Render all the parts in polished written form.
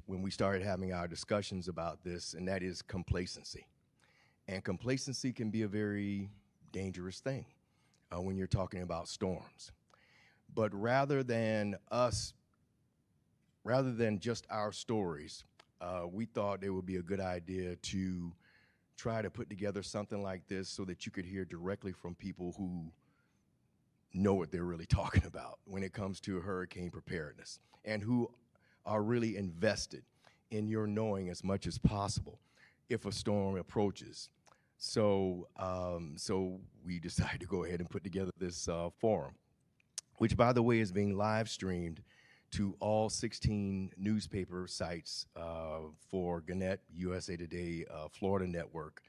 when we started having our discussions about this, and that is complacency. And complacency can be a very dangerous thing when you're talking about storms. But rather than just our stories, we thought it would be a good idea to try to put together something like this so that you could hear directly from people who know what they're really talking about when it comes to hurricane preparedness, and who are really invested in your knowing as much as possible if a storm approaches. So we decided to go ahead and put together this forum, which, by the way, is being live streamed to all 16 newspaper sites for Gannett, USA Today, Florida Network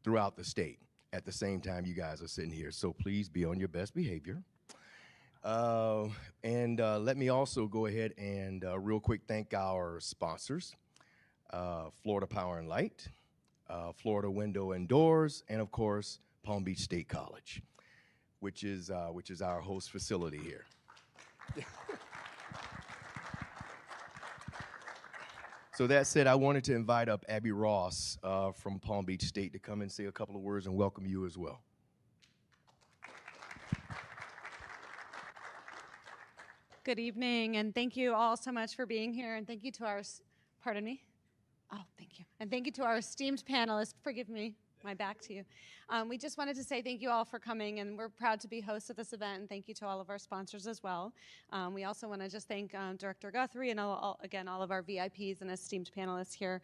throughout the state at the same time you guys are sitting here. So please be on your best behavior. And let me also go ahead and real quick thank our sponsors, Florida Power and Light, Florida Window and Doors, and of course, Palm Beach State College, which is our host facility here. So that said, I wanted to invite up Abby Ross from Palm Beach State to come and say a couple of words and welcome you as well. Good evening, and thank you all so much for being here, and thank you to our, pardon me? Oh, thank you. And thank you to our esteemed panelists. Forgive me, my back to you. We just wanted to say thank you all for coming, and we're proud to be hosts of this event, and thank you to all of our sponsors as well. We also want to just thank Director Guthrie and again, all of our VIPs and esteemed panelists here.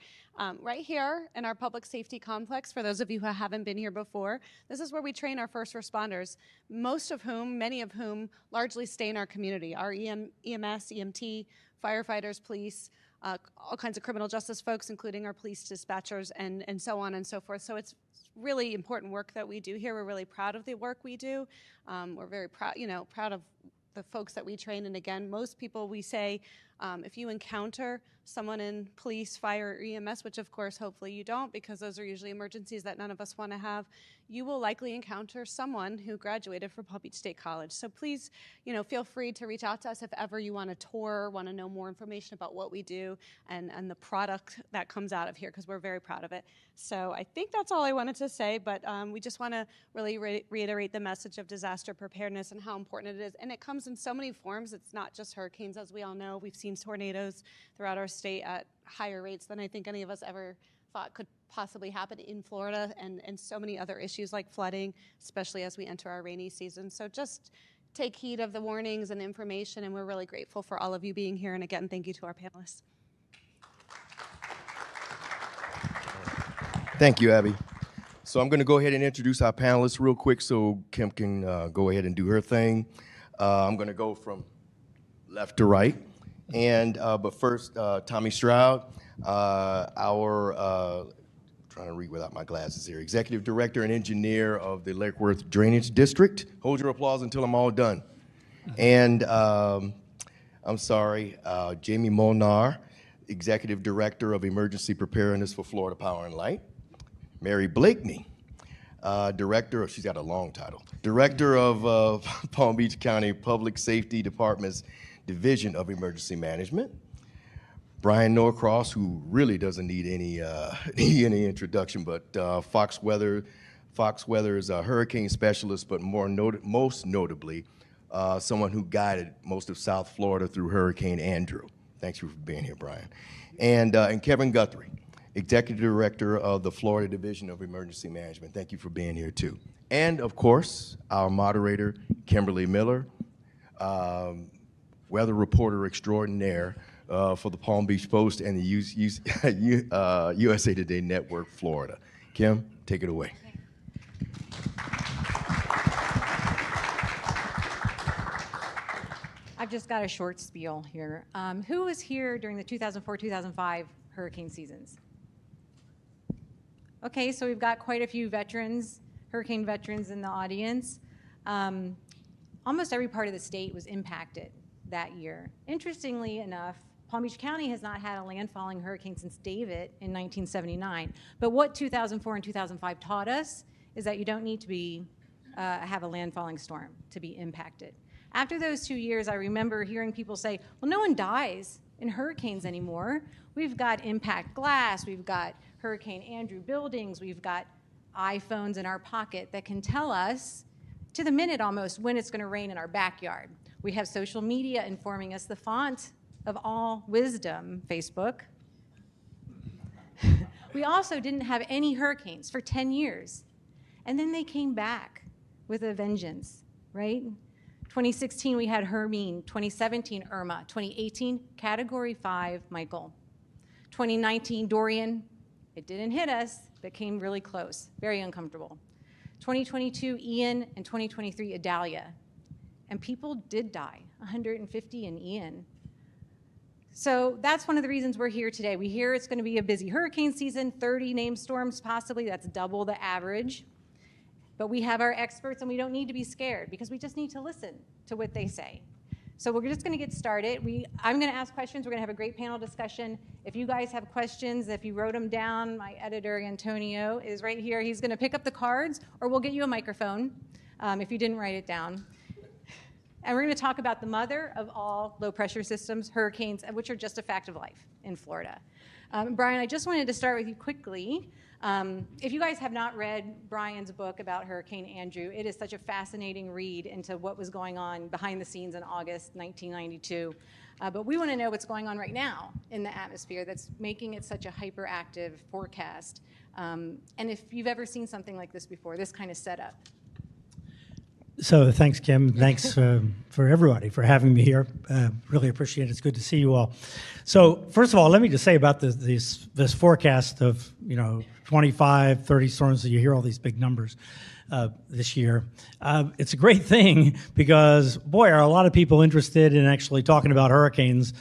Right here in our public safety complex, for those of you who haven't been here before, this is where we train our first responders, many of whom largely stay in our community, our EMS, EMT, firefighters, police, all kinds of criminal justice folks, including our police dispatchers, and so on and so forth. So it's really important work that we do here. We're really proud of the work we do. We're very proud of the folks that we train. And again, most people, we say, if you encounter someone in police, fire, or EMS, which of course, hopefully you don't, because those are usually emergencies that none of us want to have, you will likely encounter someone who graduated from Palm Beach State College. So please, feel free to reach out to us if ever you want a tour, want to know more information about what we do and the product that comes out of here, because we're very proud of it. So I think that's all I wanted to say, but we just want to really reiterate the message of disaster preparedness and how important it is. And it comes in so many forms. It's not just hurricanes, as we all know. We've seen tornadoes throughout our state at higher rates than I think any of us ever thought could possibly happen in Florida, and so many other issues like flooding, especially as we enter our rainy season. So just take heed of the warnings and information, and we're really grateful for all of you being here. And again, thank you to our panelists. Thank you, Abby. So I'm going to go ahead and introduce our panelists real quick so Kim can go ahead and do her thing. I'm going to go from left to right. But first, Tommy Stroud, trying to read without my glasses here, Executive Director and Engineer of the Lake Worth Drainage District. Hold your applause until I'm all done. And Jamie Molnar, Executive Director of Emergency Preparedness for Florida Power and Light. Mary Blakeney, Director, she's got a long title, Director of Palm Beach County Public Safety Department's Division of Emergency Management. Brian Norcross, who really doesn't need any introduction, but Fox Weather's a hurricane specialist, but most notably, someone who guided most of South Florida through Hurricane Andrew. Thanks for being here, Brian. And Kevin Guthrie, Executive Director of the Florida Division of Emergency Management. Thank you for being here too. And of course, our moderator, Kimberly Miller, weather reporter extraordinaire for the Palm Beach Post and the USA Today Network, Florida. Kim, take it away. I've just got a short spiel here. Who was here during the 2004-2005 hurricane seasons? Okay, so we've got quite a few veterans, hurricane veterans in the audience. Almost every part of the state was impacted that year. Interestingly enough, Palm Beach County has not had a landfalling hurricane since David in 1979. But what 2004 and 2005 taught us is that you don't need to have a landfalling storm to be impacted. After those 2 years, I remember hearing people say, well, no one dies in hurricanes anymore. We've got impact glass, we've got Hurricane Andrew buildings, we've got iPhones in our pocket that can tell us to the minute almost when it's going to rain in our backyard. We have social media informing us, the font of all wisdom, Facebook. We also didn't have any hurricanes for 10 years. And then they came back with a vengeance, right? 2016, we had Hermine. 2017, Irma. 2018, Category 5, Michael. 2019, Dorian. It didn't hit us, but came really close. Very uncomfortable. 2022, Ian, and 2023, Idalia. And people did die, 150 in Ian. So that's one of the reasons we're here today. We hear it's going to be a busy hurricane season, 30 named storms possibly. That's double the average. But we have our experts, and we don't need to be scared because we just need to listen to what they say. So we're just going to get started. I'm going to ask questions. We're going to have a great panel discussion. If you guys have questions, if you wrote them down, my editor, Antonio, is right here. He's going to pick up the cards, or we'll get you a microphone if you didn't write it down. And we're going to talk about the mother of all low-pressure systems, hurricanes, which are just a fact of life in Florida. Brian, I just wanted to start with you quickly. If you guys have not read Brian's book about Hurricane Andrew, it is such a fascinating read into what was going on behind the scenes in August 1992. But we want to know what's going on right now in the atmosphere that's making it such a hyperactive forecast. And if you've ever seen something like this before, this kind of setup. So thanks, Kim. Thanks for everybody for having me here. Really appreciate it. It's good to see you all. So first of all, let me just say about this forecast of 25, 30 storms. You hear all these big numbers this year. It's a great thing because, boy, are a lot of people interested in actually talking about hurricanes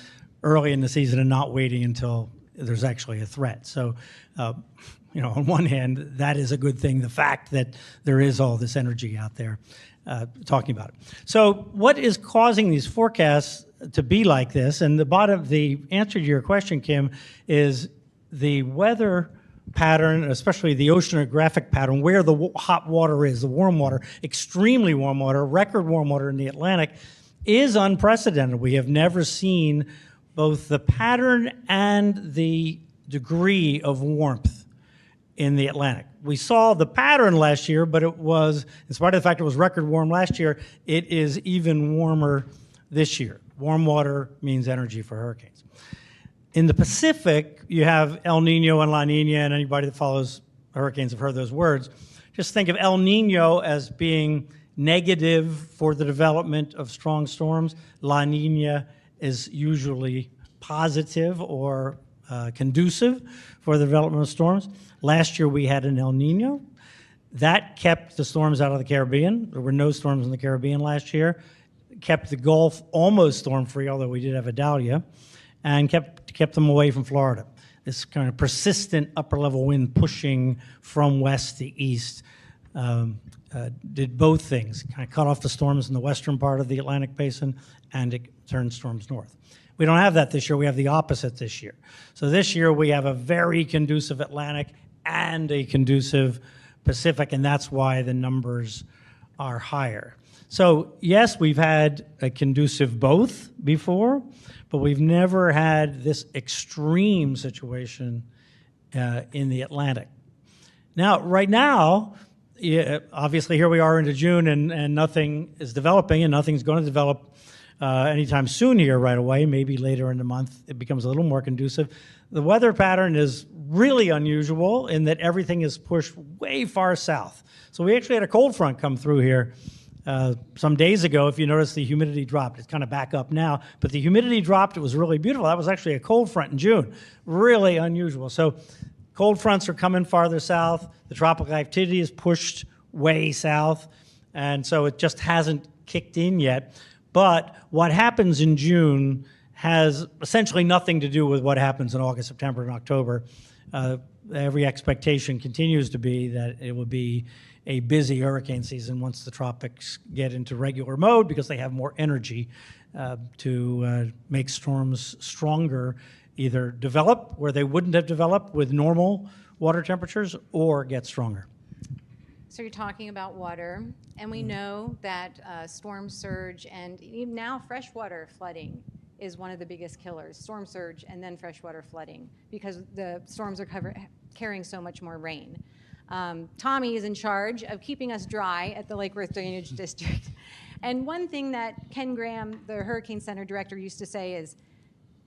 early in the season and not waiting until there's actually a threat. So, on one hand, that is a good thing, the fact that there is all this energy out there talking about it. So what is causing these forecasts to be like this? And the answer to your question, Kim, is the weather pattern, especially the oceanographic pattern, where the hot water is, the warm water, extremely warm water, record warm water in the Atlantic, is unprecedented. We have never seen both the pattern and the degree of warmth in the Atlantic. We saw the pattern last year, but it was, in spite of the fact it was record warm last year, it is even warmer this year. Warm water means energy for hurricanes. In the Pacific, you have El Nino and La Nina, and anybody that follows hurricanes have heard those words. Just think of El Nino as being negative for the development of strong storms. La Nina is usually positive or conducive for the development of storms. Last year we had an El Nino. That kept the storms out of the Caribbean. There were no storms in the Caribbean last year. Kept the Gulf almost storm-free, although we did have Idalia, and kept them away from Florida. This kind of persistent upper-level wind pushing from west to east did both things, kind of cut off the storms in the western part of the Atlantic basin, and it turned storms north. We don't have that this year. We have the opposite this year. So this year we have a very conducive Atlantic and a conducive Pacific, and that's why the numbers are higher. So yes, we've had a conducive both before, but we've never had this extreme situation in the Atlantic. Now, right now, obviously here we are into June and nothing is developing, and nothing's going to develop anytime soon here right away. Maybe later in the month it becomes a little more conducive. The weather pattern is really unusual in that everything is pushed way far south. So we actually had a cold front come through here some days ago. If you notice, the humidity dropped. It's kind of back up now, but the humidity dropped. It was really beautiful. That was actually a cold front in June. Really unusual. So cold fronts are coming farther south. The tropical activity is pushed way south, and so it just hasn't kicked in yet. But what happens in June has essentially nothing to do with what happens in August, September, and October. Every expectation continues to be that it will be a busy hurricane season once the tropics get into regular mode, because they have more energy to make storms stronger, either develop where they wouldn't have developed with normal water temperatures, or get stronger. So you're talking about water, and we know that storm surge and even now freshwater flooding is one of the biggest killers, storm surge and then freshwater flooding, because the storms are carrying so much more rain. Tommy is in charge of keeping us dry at the Lake Worth Drainage District. And one thing that Ken Graham, the Hurricane Center director, used to say is,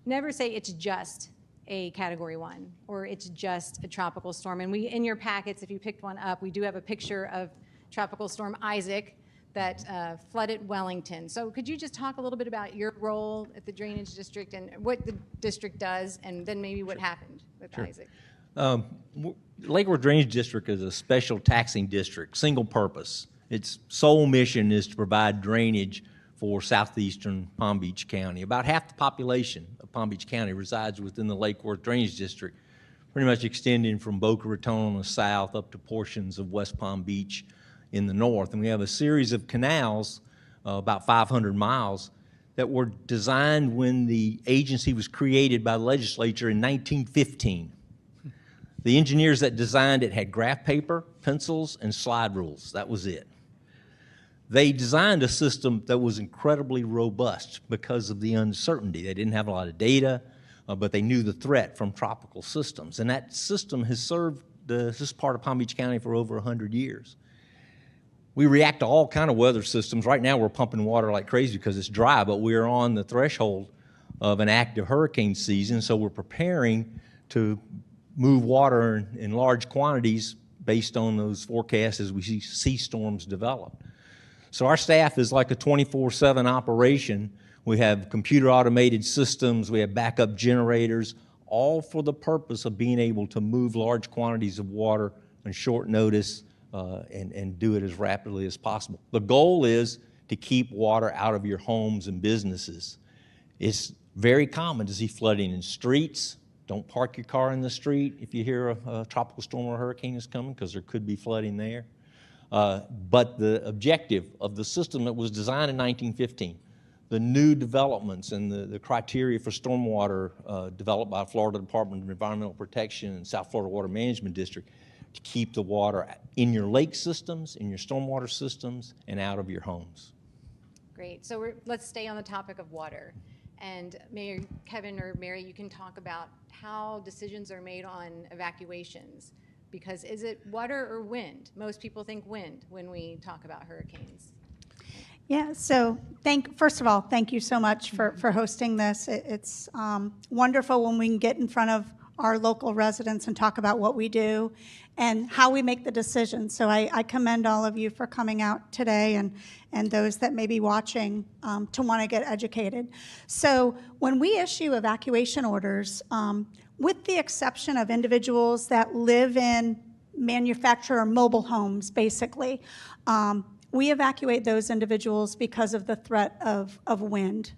never say it's just a Category 1 or it's just a tropical storm. And in your packets, if you picked one up, we do have a picture of Tropical Storm Isaac that flooded Wellington. So could you just talk a little bit about your role at the Drainage District and what the district does, and then maybe what happened with Isaac? Lake Worth Drainage District is a special taxing district, single purpose. Its sole mission is to provide drainage for southeastern Palm Beach County. About half the population of Palm Beach County resides within the Lake Worth Drainage District, pretty much extending from Boca Raton on the south up to portions of West Palm Beach in the north. And we have a series of canals, about 500 miles, that were designed when the agency was created by the legislature in 1915. The engineers that designed it had graph paper, pencils, and slide rules. That was it. They designed a system that was incredibly robust because of the uncertainty. They didn't have a lot of data, but they knew the threat from tropical systems. And that system has served this part of Palm Beach County for over 100 years. We react to all kind of weather systems. Right now we're pumping water like crazy because it's dry, but we are on the threshold of an active hurricane season, so we're preparing to move water in large quantities based on those forecasts as we see storms develop. So our staff is like a 24/7 operation. We have computer automated systems, we have backup generators, all for the purpose of being able to move large quantities of water on short notice and do it as rapidly as possible. The goal is to keep water out of your homes and businesses. It's very common to see flooding in streets. Don't park your car in the street if you hear a tropical storm or a hurricane is coming, because there could be flooding there. But the objective of the system that was designed in 1915, the new developments and the criteria for stormwater developed by Florida Department of Environmental Protection and South Florida Water Management District, to keep the water in your lake systems, in your stormwater systems, and out of your homes. Great. So let's stay on the topic of water. And Mayor Kevin or Mary, you can talk about how decisions are made on evacuations. Because is it water or wind? Most people think wind when we talk about hurricanes. Yeah, so first of all, thank you so much for hosting this. It's wonderful when we can get in front of our local residents and talk about what we do and how we make the decisions. So I commend all of you for coming out today and those that may be watching to want to get educated. So when we issue evacuation orders, with the exception of individuals that live in manufactured or mobile homes, basically, we evacuate those individuals because of the threat of wind.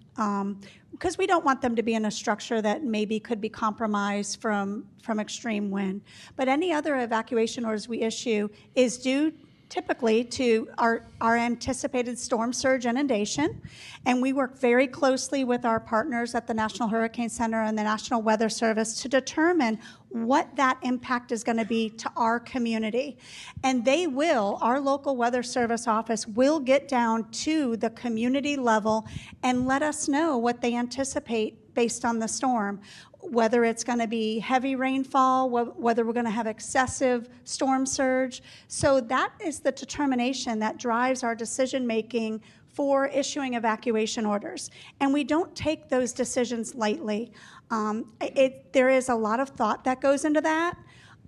Because we don't want them to be in a structure that maybe could be compromised from extreme wind. But any other evacuation orders we issue is due typically to our anticipated storm surge inundation, and we work very closely with our partners at the National Hurricane Center and the National Weather Service to determine what that impact is going to be to our community. And our local weather service office will get down to the community level and let us know what they anticipate based on the storm, whether it's going to be heavy rainfall, whether we're going to have excessive storm surge. So that is the determination that drives our decision making for issuing evacuation orders. And we don't take those decisions lightly. There is a lot of thought that goes into that.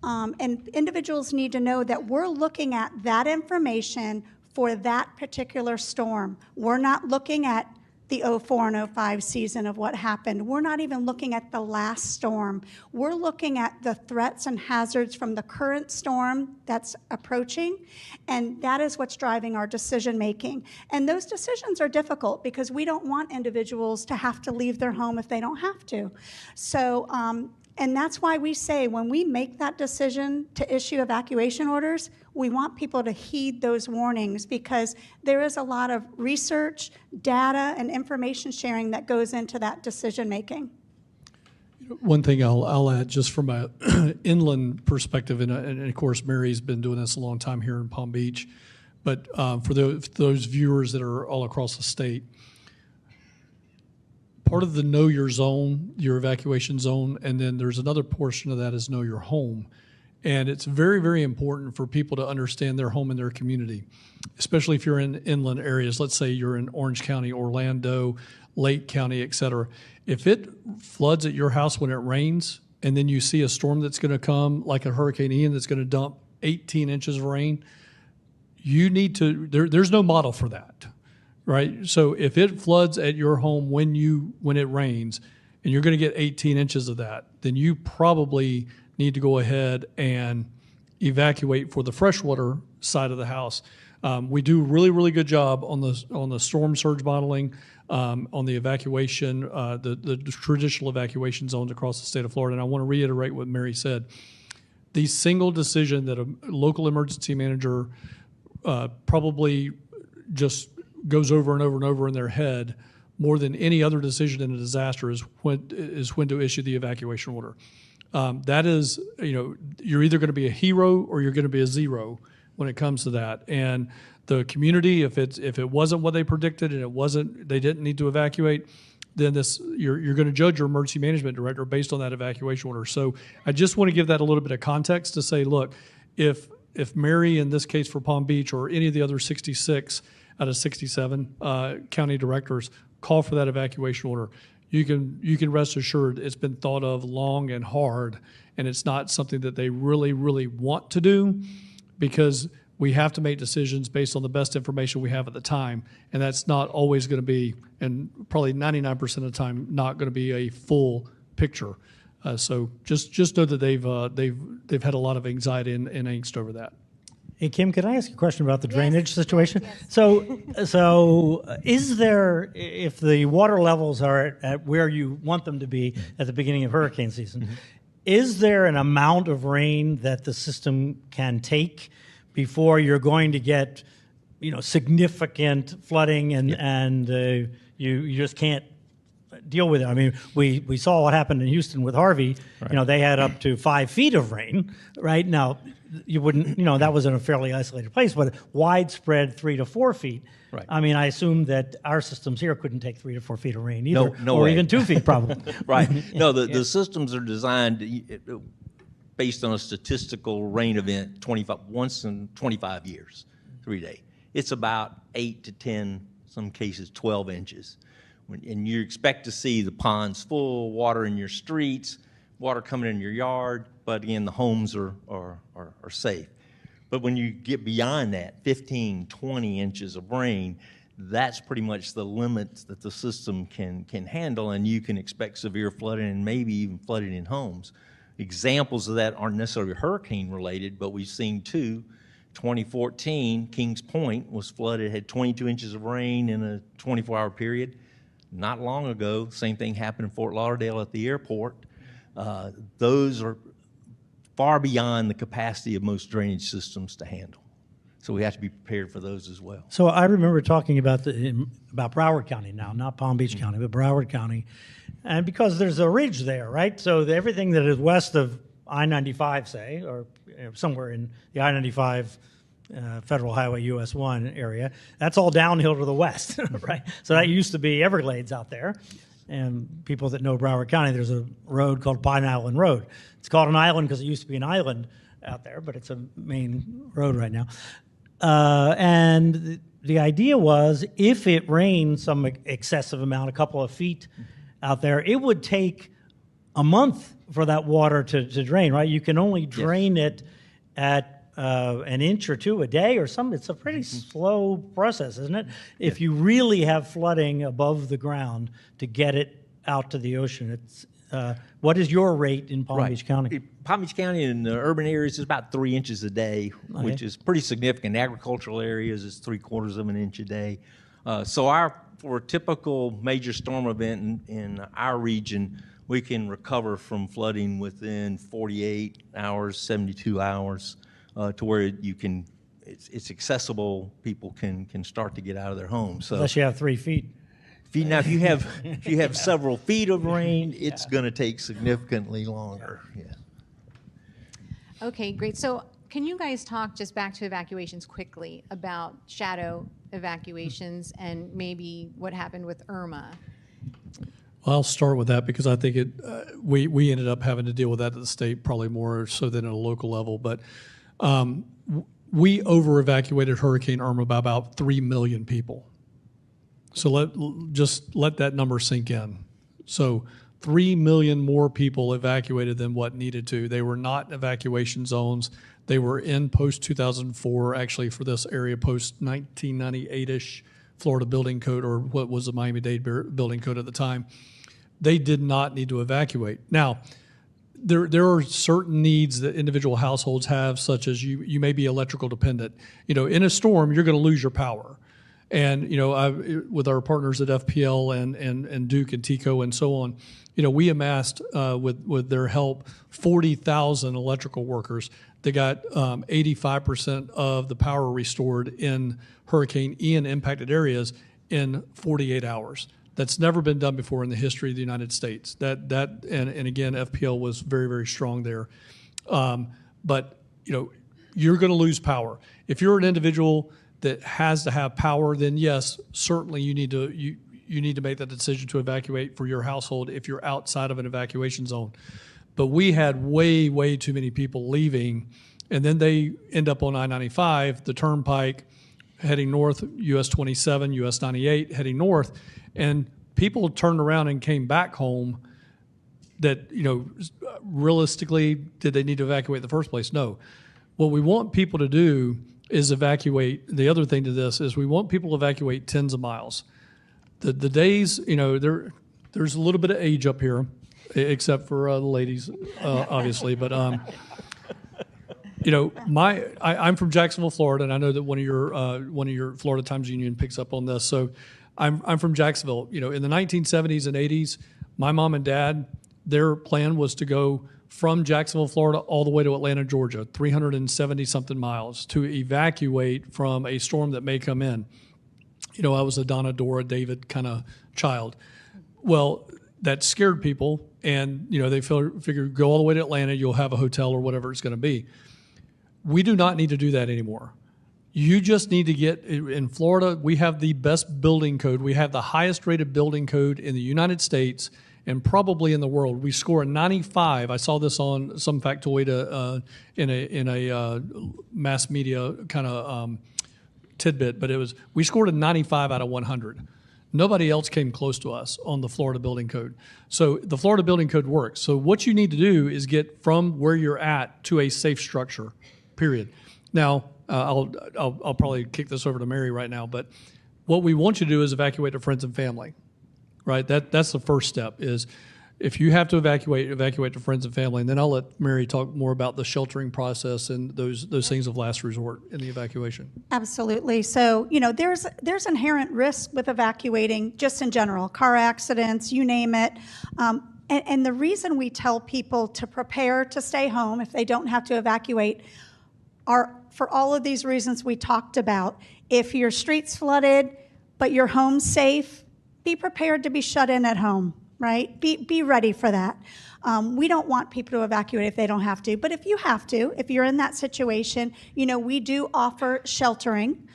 And individuals need to know that we're looking at that information for that particular storm. We're not looking at the 04 and 05 season of what happened. We're not even looking at the last storm. We're looking at the threats and hazards from the current storm that's approaching, and that is what's driving our decision making. And those decisions are difficult because we don't want individuals to have to leave their home if they don't have to. So, and that's why we say when we make that decision to issue evacuation orders, we want people to heed those warnings because there is a lot of research, data, and information sharing that goes into that decision making. One thing I'll add just from a inland perspective, and of course Mary's been doing this a long time here in Palm Beach, but for those viewers that are all across the state, part of the know your zone, your evacuation zone, and then there's another portion of that is know your home. And it's very, very important for people to understand their home and their community, especially if you're in inland areas. Let's say you're in Orange County, Orlando, Lake County, et cetera. If it floods at your house when it rains, and then you see a storm that's going to come, like a Hurricane Ian, that's going to dump 18 inches of rain, you need to, there's no model for that, right? So if it floods at your home when it rains, and you're going to get 18 inches of that, then you probably need to go ahead and evacuate for the freshwater side of the house. We do a really, really good job on the storm surge modeling, on the evacuation, the traditional evacuation zones across the state of Florida. And I want to reiterate what Mary said. The single decision that a local emergency manager probably just goes over and over and over in their head more than any other decision in a disaster is when to issue the evacuation order. That is, you're either going to be a hero or you're going to be a zero when it comes to that. And the community, if it wasn't what they predicted and they didn't need to evacuate, then you're going to judge your emergency management director based on that evacuation order. So I just want to give that a little bit of context to say, look, if Mary, in this case for Palm Beach, or any of the other 66 out of 67 county directors call for that evacuation order, you can rest assured it's been thought of long and hard, and it's not something that they really, really want to do, because we have to make decisions based on the best information we have at the time, and that's not always going to be, and probably 99% of the time, not going to be a full picture. So just know that they've had a lot of anxiety and angst over that. Hey, Kim, can I ask a question about the Yes, drainage situation? yes. So is there, if the water levels are at where you want them to be at the beginning of hurricane season, is there an amount of rain that the system can take before you're going to get, significant flooding and you just can't deal with it? I mean, we saw what happened in Houston with Harvey. Right. They had up to 5 feet of rain. Right now, you wouldn't. That was in a fairly isolated place, but widespread 3 to 4 feet. Right. I mean, I assume that our systems here couldn't take 3 to 4 feet of rain either, no or way. even 2 feet probably. Right. No, the systems are designed based on a statistical rain event once in 25 years, 3 days. It's about 8 to 10, some cases 12 inches. And you expect to see the ponds full, water in your streets, water coming in your yard, but again, the homes are safe. But when you get beyond that, 15, 20 inches of rain, that's pretty much the limits that the system can handle, and you can expect severe flooding and maybe even flooding in homes. Examples of that aren't necessarily hurricane related, but we've seen two. 2014, Kings Point was flooded, had 22 inches of rain in a 24-hour period. Not long ago, same thing happened in Fort Lauderdale at the airport. Those are far beyond the capacity of most drainage systems to handle. So we have to be prepared for those as well. So I remember talking about Broward County now, not Palm Beach County, but Broward County. And because there's a ridge there, right? So everything that is west of I-95, say, or somewhere in the I-95 Federal Highway US 1 area, that's all downhill to the west, right? So that used to be Everglades out there. And people that know Broward County, there's a road called Pine Island Road. It's called an island because it used to be an island out there, but it's a main road right now. And the idea was, if it rained some excessive amount, a couple of feet out there, it would take a month for that water to drain, right? You can only drain it at an inch or two a day or something. It's a pretty slow process, isn't it? If you really have flooding above the ground to get it out to the ocean. It's what is your rate in Palm Beach County? Palm Beach County in the urban areas is about 3 inches a day, which is pretty significant. Agricultural areas is 3/4 of an inch a day. So for a typical major storm event in our region, we can recover from flooding within 48 hours, 72 hours, to where it's accessible. People can start to get out of their homes. So unless you have 3 feet. if you have several feet of rain, it's going to take significantly longer. Yeah. Okay, great. So can you guys talk, just back to evacuations quickly, about shadow evacuations and maybe what happened with Irma? Well, I'll start with that because I think we ended up having to deal with that at the state probably more so than at a local level. But we over-evacuated Hurricane Irma by about 3 million people. So let that number sink in. So 3 million more people evacuated than what needed to. They were not evacuation zones. They were in post-2004, actually for this area, post-1998-ish Florida Building Code, or what was the Miami-Dade Building Code at the time. They did not need to evacuate. Now, there are certain needs that individual households have, such as you may be electrical dependent. In a storm, you're going to lose your power. And, with our partners at FPL and Duke and TECO and so on, we amassed, with their help, 40,000 electrical workers. They got 85% of the power restored in Hurricane Ian impacted areas in 48 hours. That's never been done before in the history of the United States. And again, FPL was very, very strong there. But you're going to lose power. If you're an individual that has to have power, then yes, certainly you need to make that decision to evacuate for your household if you're outside of an evacuation zone. But we had way, way too many people leaving, and then they end up on I-95, the turnpike, heading north, US 27, US 98, heading north, and people turned around and came back home that, realistically, did they need to evacuate in the first place? No. What we want people to do is evacuate. The other thing to this is we want people to evacuate tens of miles. The days, there's a little bit of age up here, except for the ladies, obviously, but I'm from Jacksonville, Florida, and I know that one of your Florida Times Union picks up on this. So I'm from Jacksonville. In the 1970s and 80s, my mom and dad, their plan was to go from Jacksonville, Florida, all the way to Atlanta, Georgia, 370-something miles, to evacuate from a storm that may come in. I was a Donna, Dora, David kind of child. Well, that scared people, and they figured go all the way to Atlanta, you'll have a hotel or whatever it's going to be. We do not need to do that anymore. You just need to get, in Florida, we have the best building code. We have the highest rated building code in the United States and probably in the world. We score a 95. I saw this on some factoid in a mass media kind of tidbit, but we scored a 95 out of 100. Nobody else came close to us on the Florida Building Code. So the Florida Building Code works. So what you need to do is get from where you're at to a safe structure, period. Now, I'll probably kick this over to Mary right now, but what we want you to do is evacuate to friends and family, right? That's the first step is if you have to evacuate to friends and family, and then I'll let Mary talk more about the sheltering process and those things of last resort in the evacuation. Absolutely. So, there's inherent risk with evacuating just in general, car accidents, you name it. And the reason we tell people to prepare to stay home if they don't have to evacuate are for all of these reasons we talked about. If your street's flooded, but your home's safe, be prepared to be shut in at home, right? Be ready for that. We don't want people to evacuate if they don't have to, but if you have to, if you're in that situation, we do offer sheltering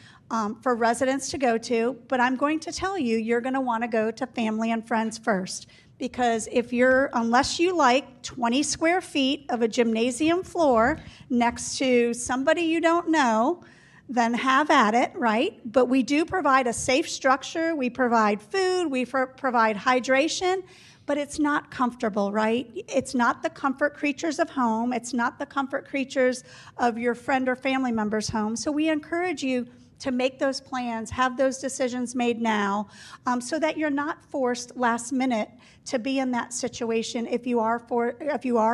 for residents to go to, but I'm going to tell you, you're going to want to go to family and friends first. Because unless you like 20 square feet of a gymnasium floor next to somebody you don't know, then have at it, right? But we do provide a safe structure. We provide food. We provide hydration, but it's not comfortable, right? It's not the comfort creatures of home. It's not the comfort creatures of your friend or family member's home. So we encourage you to make those plans, have those decisions made now, so that you're not forced last minute to be in that situation if you are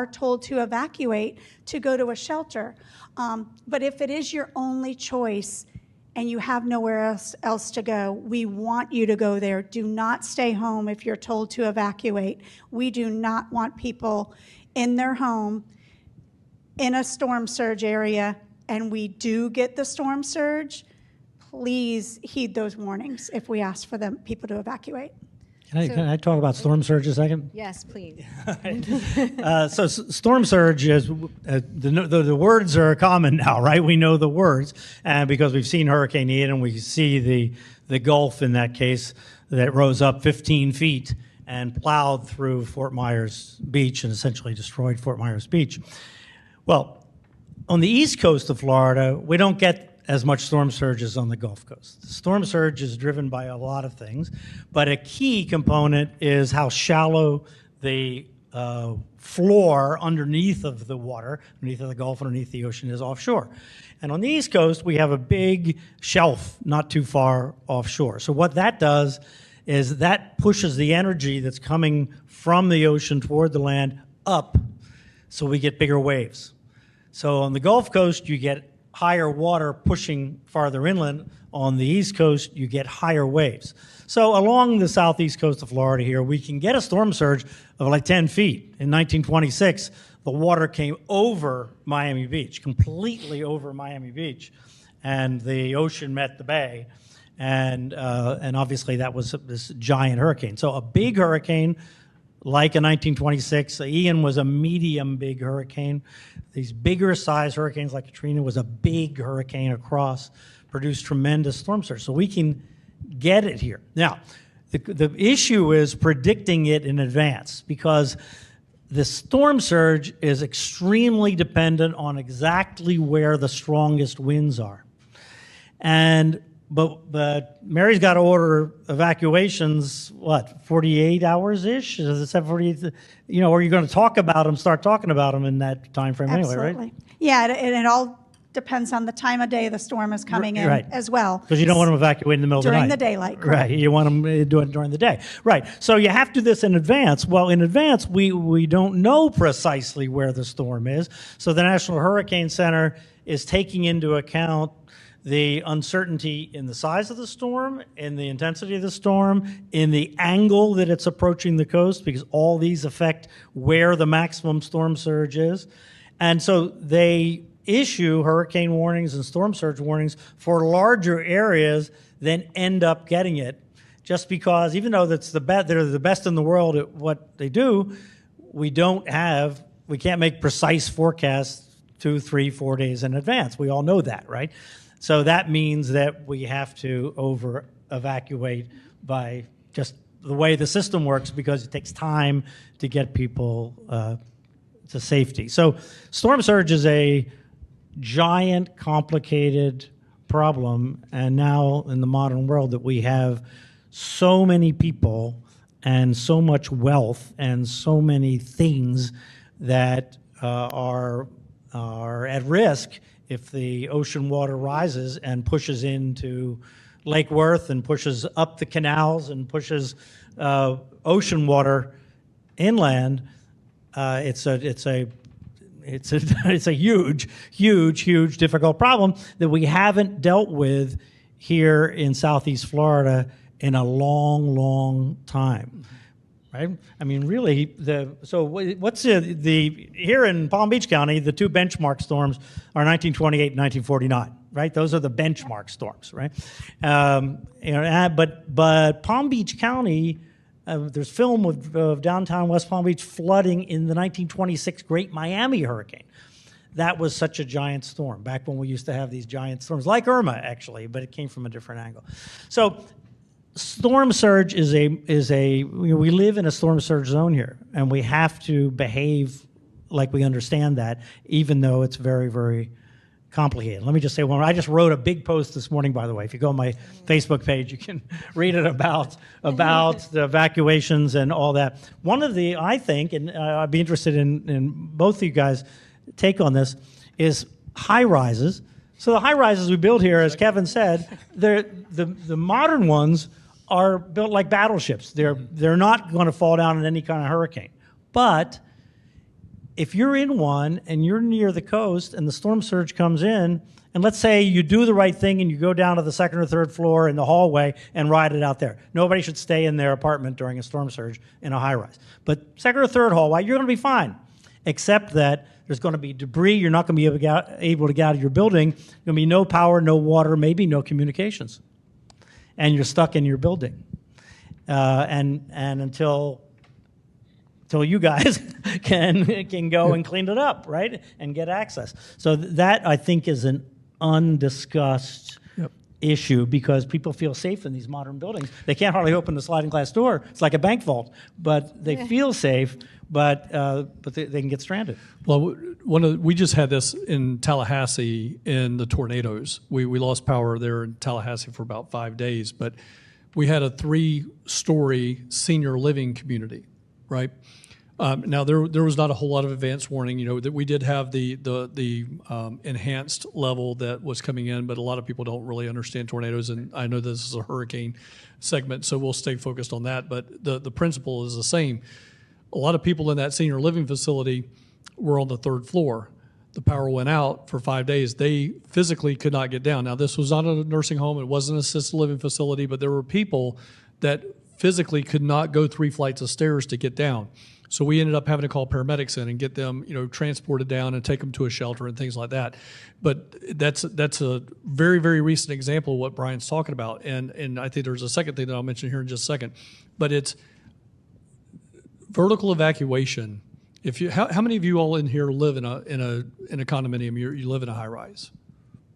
told to evacuate, to go to a shelter. But if it is your only choice and you have nowhere else to go, we want you to go there. Do not stay home if you're told to evacuate. We do not want people in their home in a storm surge area, and we do get the storm surge. Please heed those warnings if we ask for people to evacuate. Can I talk about storm surge a second? Yes, please. So storm surge is the words are common now, right? We know the words, and because we've seen Hurricane Ian and we see the Gulf in that case that rose up 15 feet and plowed through Fort Myers Beach and essentially destroyed Fort Myers Beach. Well, on the east coast of Florida, we don't get as much storm surge as on the Gulf Coast. The storm surge is driven by a lot of things, but a key component is how shallow the floor underneath of the water, underneath of the Gulf, underneath the ocean is offshore. And on the East Coast, we have a big shelf not too far offshore. So what that does is that pushes the energy that's coming from the ocean toward the land up, so we get bigger waves. So on the Gulf Coast, you get higher water pushing farther inland. On the East Coast, you get higher waves. So along the southeast coast of Florida here, we can get a storm surge of like 10 feet. In 1926, the water came over Miami Beach, completely over Miami Beach, and the ocean met the bay. And obviously that was this giant hurricane. So a big hurricane, like in 1926, Ian was a medium big hurricane. These bigger size hurricanes like Katrina was a big hurricane across, produced tremendous storm surge. So we can get it here. Now, the issue is predicting it in advance, because the storm surge is extremely dependent on exactly where the strongest winds are. But Mary's got to order evacuations, 48 hours-ish? Is it 48? Or you're going to start talking about them in that time frame anyway, right? Absolutely. Yeah, and it all depends on the time of day the storm is coming in Right. as well. Because you don't want them evacuated in the middle of the night. During the daylight, correct. Right, you want them do it during the day. Right, so you have to do this in advance. Well, in advance, we don't know precisely where the storm is. So the National Hurricane Center is taking into account the uncertainty in the size of the storm, in the intensity of the storm, in the angle that it's approaching the coast, because all these affect where the maximum storm surge is. And so they issue hurricane warnings and storm surge warnings for larger areas than end up getting it, just because even though they're the best in the world at what they do, we can't make precise forecasts 2, 3, 4 days in advance. We all know that, right? So that means that we have to over-evacuate by just the way the system works, because it takes time to get people to safety. So storm surge is a giant, complicated problem, and now in the modern world that we have so many people and so much wealth and so many things that are at risk if the ocean water rises and pushes into Lake Worth and pushes up the canals and pushes ocean water inland. It's a huge difficult problem that we haven't dealt with here in Southeast Florida in a long time, right? I mean, really, here in Palm Beach County, the two benchmark storms are 1928 and 1949, right? Those are the benchmark storms, right? But Palm Beach County, there's film of downtown West Palm Beach flooding in the 1926 Great Miami Hurricane. That was such a giant storm, back when we used to have these giant storms, like Irma, actually, but it came from a different angle. So storm surge we live in a storm surge zone here, and we have to behave like we understand that, even though it's very, very complicated. Let me just say I just wrote a big post this morning, by the way. If you go on my Facebook page, you can read it about the evacuations and all that. One of I think, and I'd be interested in both of you guys' take on this, is high rises. So the high rises we build here, as Kevin said, the modern ones are built like battleships. They're not going to fall down in any kind of hurricane. But if you're in one and you're near the coast and the storm surge comes in, and let's say you do the right thing and you go down to the second or third floor in the hallway and ride it out there. Nobody should stay in their apartment during a storm surge in a high rise. But second or third hallway, you're going to be fine, except that there's going to be debris. You're not going to be able to get out of your building. There's going to be no power, no water, maybe no communications. And you're stuck in your building. And until you guys can go and clean it up, right, and get access. So that, I think, is an undiscussed issue because people feel safe in these modern buildings. They can't hardly open the sliding glass door. It's like a bank vault, but they feel safe, but they can get stranded. Well, we just had this in Tallahassee in the tornadoes. We lost power there in Tallahassee for about 5 days, but we had a 3-story senior living community, right? Now there was not a whole lot of advance warning. You know that we did have the enhanced level that was coming in, but a lot of people don't really understand tornadoes. And I know this is a hurricane segment, so we'll stay focused on that. But the principle is the same. A lot of people in that senior living facility were on the 3rd floor. The power went out for 5 days. They physically could not get down. Now this was not a nursing home. It wasn't an assisted living facility, but there were people that physically could not go 3 flights of stairs to get down. So we ended up having to call paramedics in and get them, transported down and take them to a shelter and things like that. But that's a very, very recent example of what Brian's talking about. And I think there's a second thing that I'll mention here in just a second. But it's vertical evacuation. How many of you all in here live in a condominium? You live in a high rise,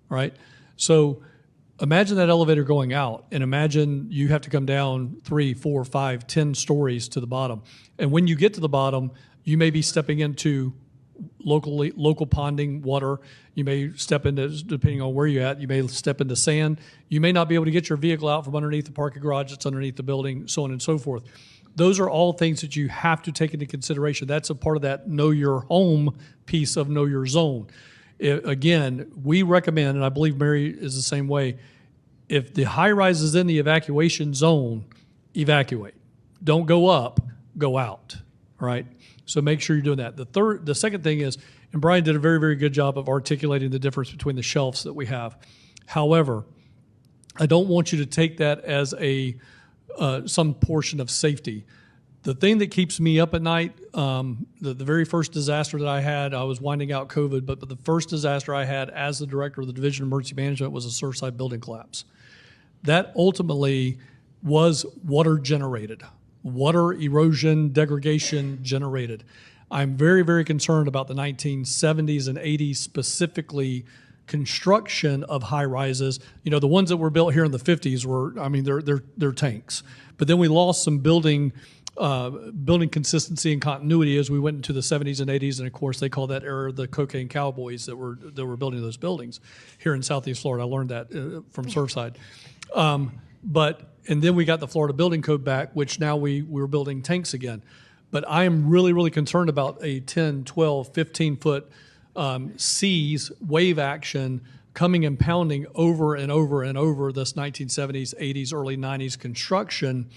right? So imagine that elevator going out, and imagine you have to come down 3, 4, 5, 10 stories to the bottom. And when you get to the bottom, you may be stepping into local ponding water. You may step into, depending on where you're at, you may step into sand. You may not be able to get your vehicle out from underneath the parking garage that's underneath the building, so on and so forth. Those are all things that you have to take into consideration. That's a part of that know your home piece of know your zone. Again, we recommend, and I believe Mary is the same way, if the high rise is in the evacuation zone, evacuate. Don't go up, go out, all right? So make sure you're doing that. The second thing is, and Brian did a very, very good job of articulating the difference between the shelves that we have. However, I don't want you to take that as some portion of safety. The thing that keeps me up at night, the very first disaster that I had, I was winding out COVID, but the first disaster I had as the director of the Division of Emergency Management was a Surfside building collapse. That ultimately was water generated, water erosion, degradation generated. I'm very, very concerned about the 1970s and 80s, specifically construction of high rises. The ones that were built here in the 50s were, they're tanks. But then we lost some building consistency and continuity as we went into the 70s and 80s, and of course they call that era the cocaine cowboys that were building those buildings here in Southeast Florida. I learned that from Surfside. And then we got the Florida Building Code back, which now we're building tanks again. But I am really, really concerned about a 10, 12, 15-foot seas, wave action coming and pounding over and over and over this 1970s, 80s, early 90s construction.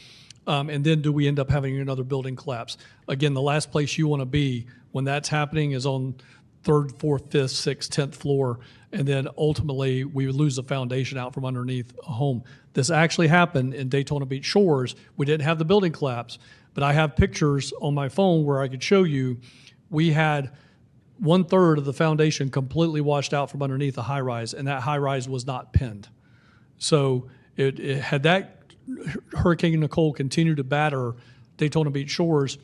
And then do we end up having another building collapse? Again, the last place you want to be when that's happening is on 3rd, 4th, 5th, 6th, 10th floor. And then ultimately we lose the foundation out from underneath a home. This actually happened in Daytona Beach Shores. We didn't have the building collapse, but I have pictures on my phone where I could show you we had 1/3 of the foundation completely washed out from underneath a high rise, and that high rise was not pinned. So it had that Hurricane Nicole continued to batter Daytona Beach Shores,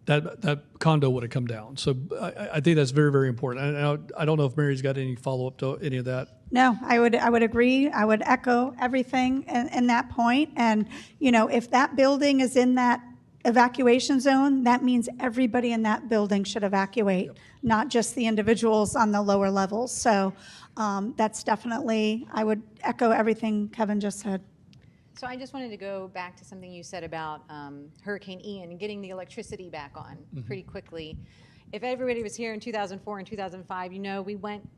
that condo would have come down. So I think that's very, very important. And I don't know if Mary's got any follow-up to any of that. No, I would agree. I would echo everything in that point. And, if that building is in that evacuation zone, that means everybody in that building should evacuate, not just the individuals on the lower levels. So that's definitely, I would echo everything Kevin just said. So I just wanted to go back to something you said about Hurricane Ian and getting the electricity back on pretty quickly. If everybody was here in 2004 and 2005,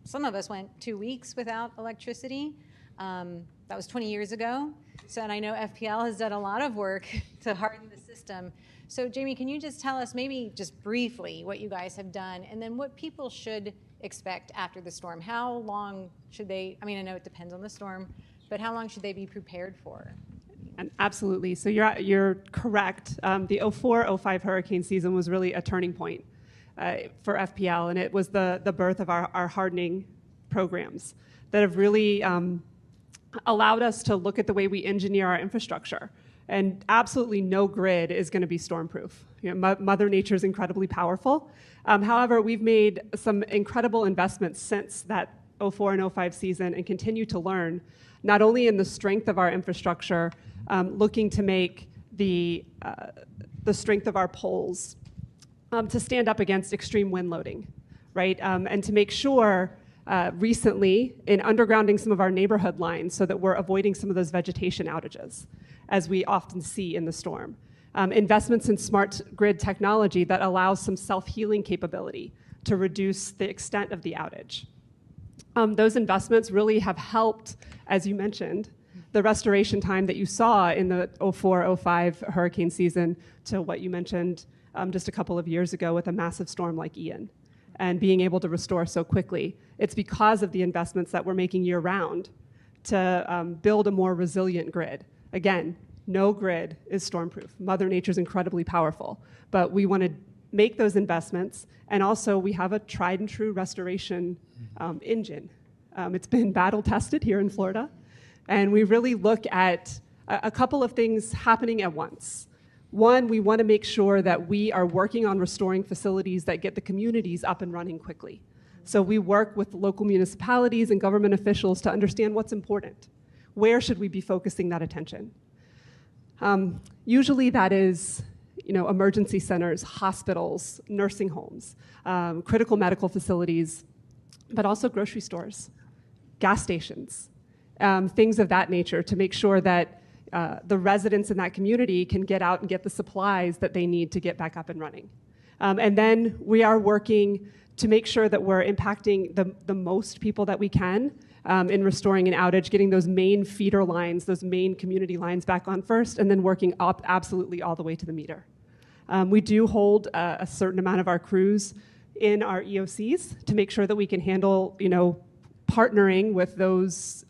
some of us went 2 weeks without electricity. That was 20 years ago. So, and I know FPL has done a lot of work to harden the system. So Jamie, can you just tell us maybe just briefly what you guys have done and then what people should expect after the storm? How long should they, I know it depends on the storm, but how long should they be prepared for? And absolutely. So you're correct. The 04-05 hurricane season was really a turning point for FPL, and it was the birth of our hardening programs that have really allowed us to look at the way we engineer our infrastructure. And absolutely no grid is going to be storm-proof. Mother Nature is incredibly powerful. However, we've made some incredible investments since that 04 and 05 season and continue to learn, not only in the strength of our infrastructure, looking to make the strength of our poles to stand up against extreme wind loading, right? And to make sure recently in undergrounding some of our neighborhood lines so that we're avoiding some of those vegetation outages, as we often see in the storm. Investments in smart grid technology that allows some self-healing capability to reduce the extent of the outage. Those investments really have helped, as you mentioned, the restoration time that you saw in the 04-05 hurricane season to what you mentioned just a couple of years ago with a massive storm like Ian, and being able to restore so quickly. It's because of the investments that we're making year-round to build a more resilient grid. Again, no grid is storm-proof. Mother Nature's incredibly powerful, but we want to make those investments, and also we have a tried-and-true restoration engine. It's been battle-tested here in Florida, and we really look at a couple of things happening at once. One, we want to make sure that we are working on restoring facilities that get the communities up and running quickly. So we work with local municipalities and government officials to understand what's important. Where should we be focusing that attention? Usually that is, emergency centers, hospitals, nursing homes, critical medical facilities, but also grocery stores, gas stations, things of that nature to make sure that the residents in that community can get out and get the supplies that they need to get back up and running. And then we are working to make sure that we're impacting the most people that we can in restoring an outage, getting those main feeder lines, those main community lines back on first, and then working up absolutely all the way to the meter. We do hold a certain amount of our crews in our EOCs to make sure that we can handle, partnering with those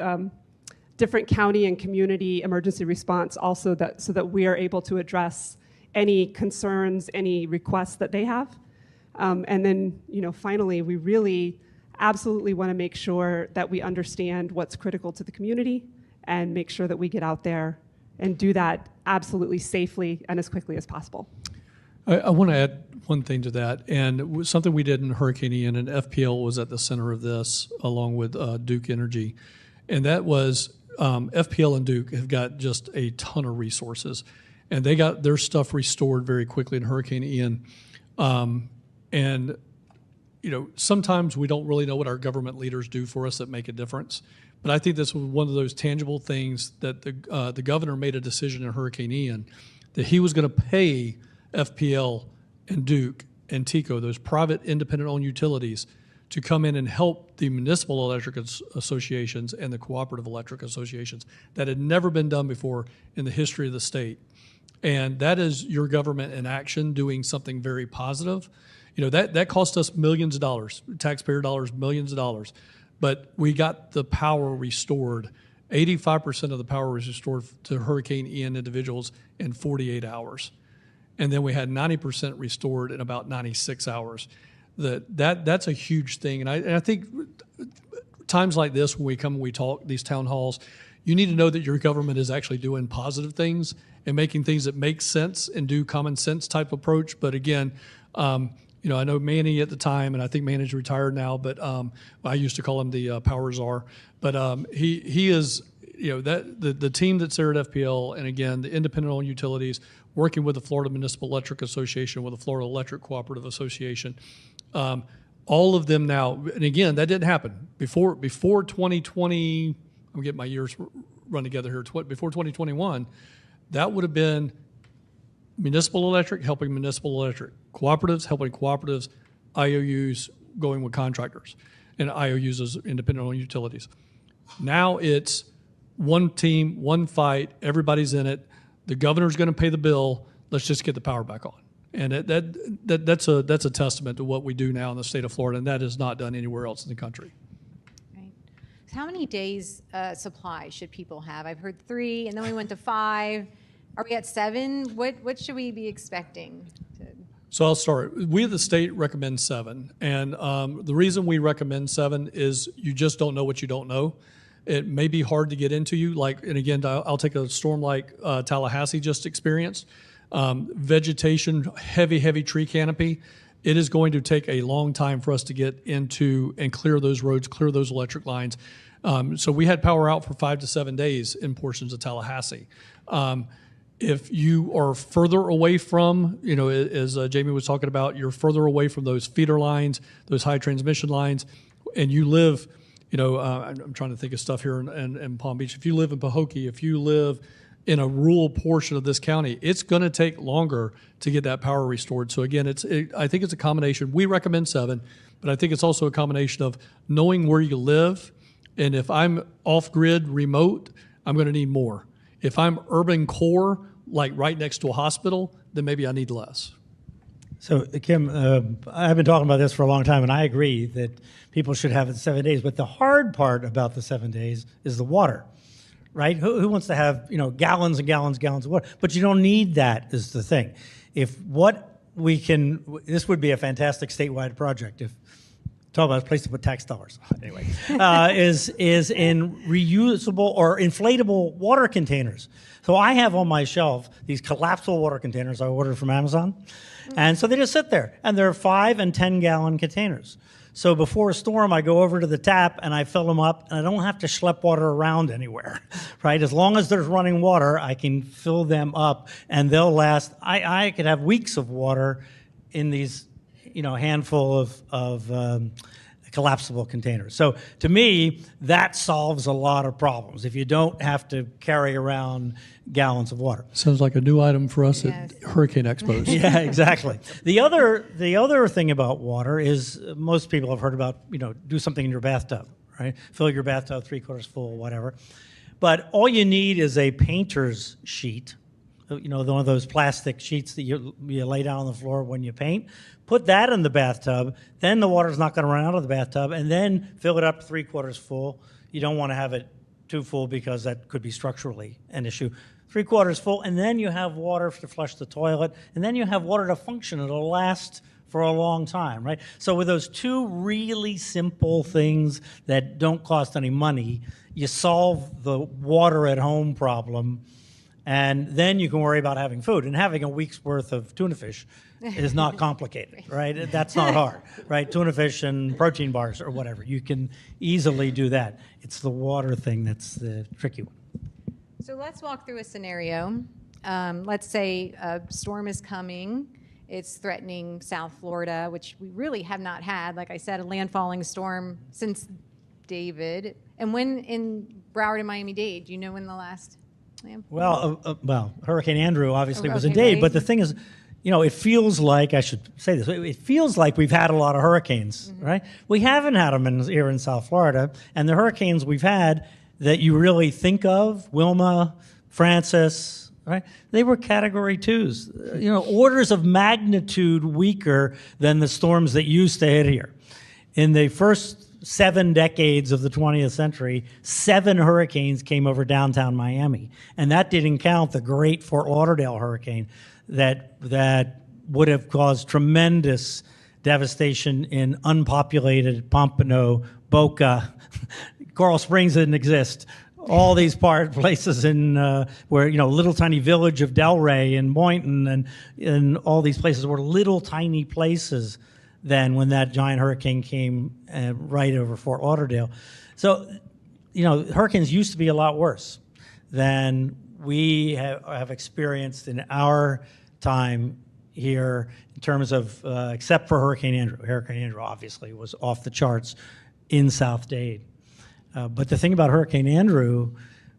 different county and community emergency response also so that we are able to address any concerns, any requests that they have. And then, finally, we really absolutely want to make sure that we understand what's critical to the community and make sure that we get out there and do that absolutely safely and as quickly as possible. I want to add one thing to that, and something we did in Hurricane Ian, and FPL was at the center of this, along with Duke Energy, and that was FPL and Duke have got just a ton of resources, and they got their stuff restored very quickly in Hurricane Ian. And sometimes we don't really know what our government leaders do for us that make a difference. But I think this was one of those tangible things that the governor made a decision in Hurricane Ian that he was going to pay FPL and Duke and TECO, those private independent-owned utilities, to come in and help the municipal electric associations and the cooperative electric associations. That had never been done before in the history of the state. And that is your government in action doing something very positive. That cost us millions of dollars, taxpayer dollars, millions of dollars. But we got the power restored. 85% of the power was restored to Hurricane Ian individuals in 48 hours. And then we had 90% restored in about 96 hours. That's a huge thing. And I think times like this, when we come and we talk, these town halls, you need to know that your government is actually doing positive things and making things that make sense and do common sense type approach. But again, I know Manny at the time, and I think Manny's retired now, but I used to call him the power czar. But he is, the team that's there at FPL, and again, the independent-owned utilities, working with the Florida Municipal Electric Association, with the Florida Electric Cooperative Association, all of them now, and again, that didn't happen. Before 2020, I'm getting my years run together here, before 2021, that would have been municipal electric helping municipal electric, cooperatives helping cooperatives, IOUs going with contractors, and IOUs as independent-owned utilities. Now it's one team, one fight, everybody's in it. The governor's going to pay the bill. Let's just get the power back on. And that's a testament to what we do now in the state of Florida, and that is not done anywhere else in the country. Right. So how many days supply should people have? I've heard 3, and then we went to 5. Are we at 7? What should we be expecting? So I'll start. We at the state recommend 7. And the reason we recommend 7 is you just don't know what you don't know. It may be hard to get into you. And again, I'll take a storm like Tallahassee just experienced. Vegetation, heavy tree canopy. it is going to take a long time for us to get into and clear those roads, clear those electric lines. So we had power out for 5 to 7 days in portions of Tallahassee. If you are further away from, as Jamie was talking about, you're further away from those feeder lines, those high transmission lines, and you live, I'm trying to think of stuff here in Palm Beach. If you live in Pahokee, if you live in a rural portion of this county, it's going to take longer to get that power restored. So again, I think it's a combination. We recommend 7, but I think it's also a combination of knowing where you live, and if I'm off-grid remote, I'm going to need more. If I'm urban core, like right next to a hospital, then maybe I need less. So, Kim, I've been talking about this for a long time, and I agree that people should have it 7 days. But the hard part about the 7 days is the water, right? Who wants to have gallons and gallons of water? But you don't need that, is the thing. This would be a fantastic statewide project. If talk about a place to put tax dollars. Anyway, is in reusable or inflatable water containers. So I have on my shelf these collapsible water containers I ordered from Amazon. And so they just sit there, and they're 5 and 10 gallon containers. So before a storm, I go over to the tap and I fill them up, and I don't have to schlep water around anywhere, right? As long as there's running water, I can fill them up, and they'll last. I could have weeks of water in these, handful of collapsible containers. So to me, that solves a lot of problems if you don't have to carry around gallons of water. Sounds like a new item for us Yes. at Hurricane Expos. Yeah, exactly. The other thing about water is most people have heard about, do something in your bathtub, right? Fill your bathtub 3/4 full, whatever. But all you need is a painter's sheet, one of those plastic sheets that you lay down on the floor when you paint. Put that in the bathtub, then the water's not going to run out of the bathtub, and then fill it up 3/4 full. You don't want to have it too full because that could be structurally an issue. 3/4 full, and then you have water to flush the toilet, and then you have water to function. It'll last for a long time, right? So with those two really simple things that don't cost any money, you solve the water at home problem, and then you can worry about having food. And having a week's worth of tuna fish is not complicated, right? That's not hard, right? Tuna fish and protein bars or whatever. You can easily do that. It's the water thing that's the tricky one. So let's walk through a scenario. Let's say a storm is coming. It's threatening South Florida, which we really have not had, like I said, a landfalling storm since David. And when in Broward and Miami-Dade, do you know when the last landfall? Well, Hurricane Andrew obviously was in Okay, Dade, right. but the thing is, it feels like, I should say this, it feels like we've had a lot of hurricanes, right? We haven't had them here in South Florida, and the hurricanes we've had that you really think of, Wilma, Francis, right? They were Category 2s, orders of magnitude weaker than the storms that used to hit here. In the first 7 decades of the 20th century, 7 hurricanes came over downtown Miami. And that didn't count the great Fort Lauderdale hurricane that would have caused tremendous devastation in unpopulated Pompano, Boca. Coral Springs didn't exist. All these places in where, little tiny village of Delray and Boynton and all these places were little tiny places then when that giant hurricane came right over Fort Lauderdale. So, hurricanes used to be a lot worse than we have experienced in our time here in terms of, except for Hurricane Andrew. Hurricane Andrew obviously was off the charts in South Dade. But the thing about Hurricane Andrew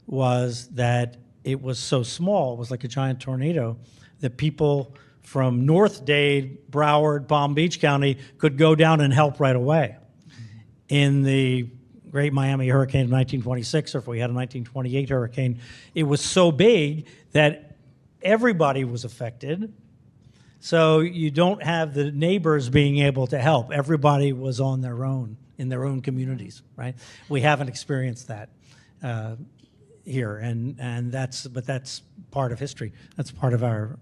was that it was so small, it was like a giant tornado, that people from North Dade, Broward, Palm Beach County could go down and help right away. In the Great Miami Hurricane of 1926, or if we had a 1928 hurricane, it was so big that everybody was affected. So you don't have the neighbors being able to help. Everybody was on their own in their own communities, right? We haven't experienced that here, and that's part of history. That's part of our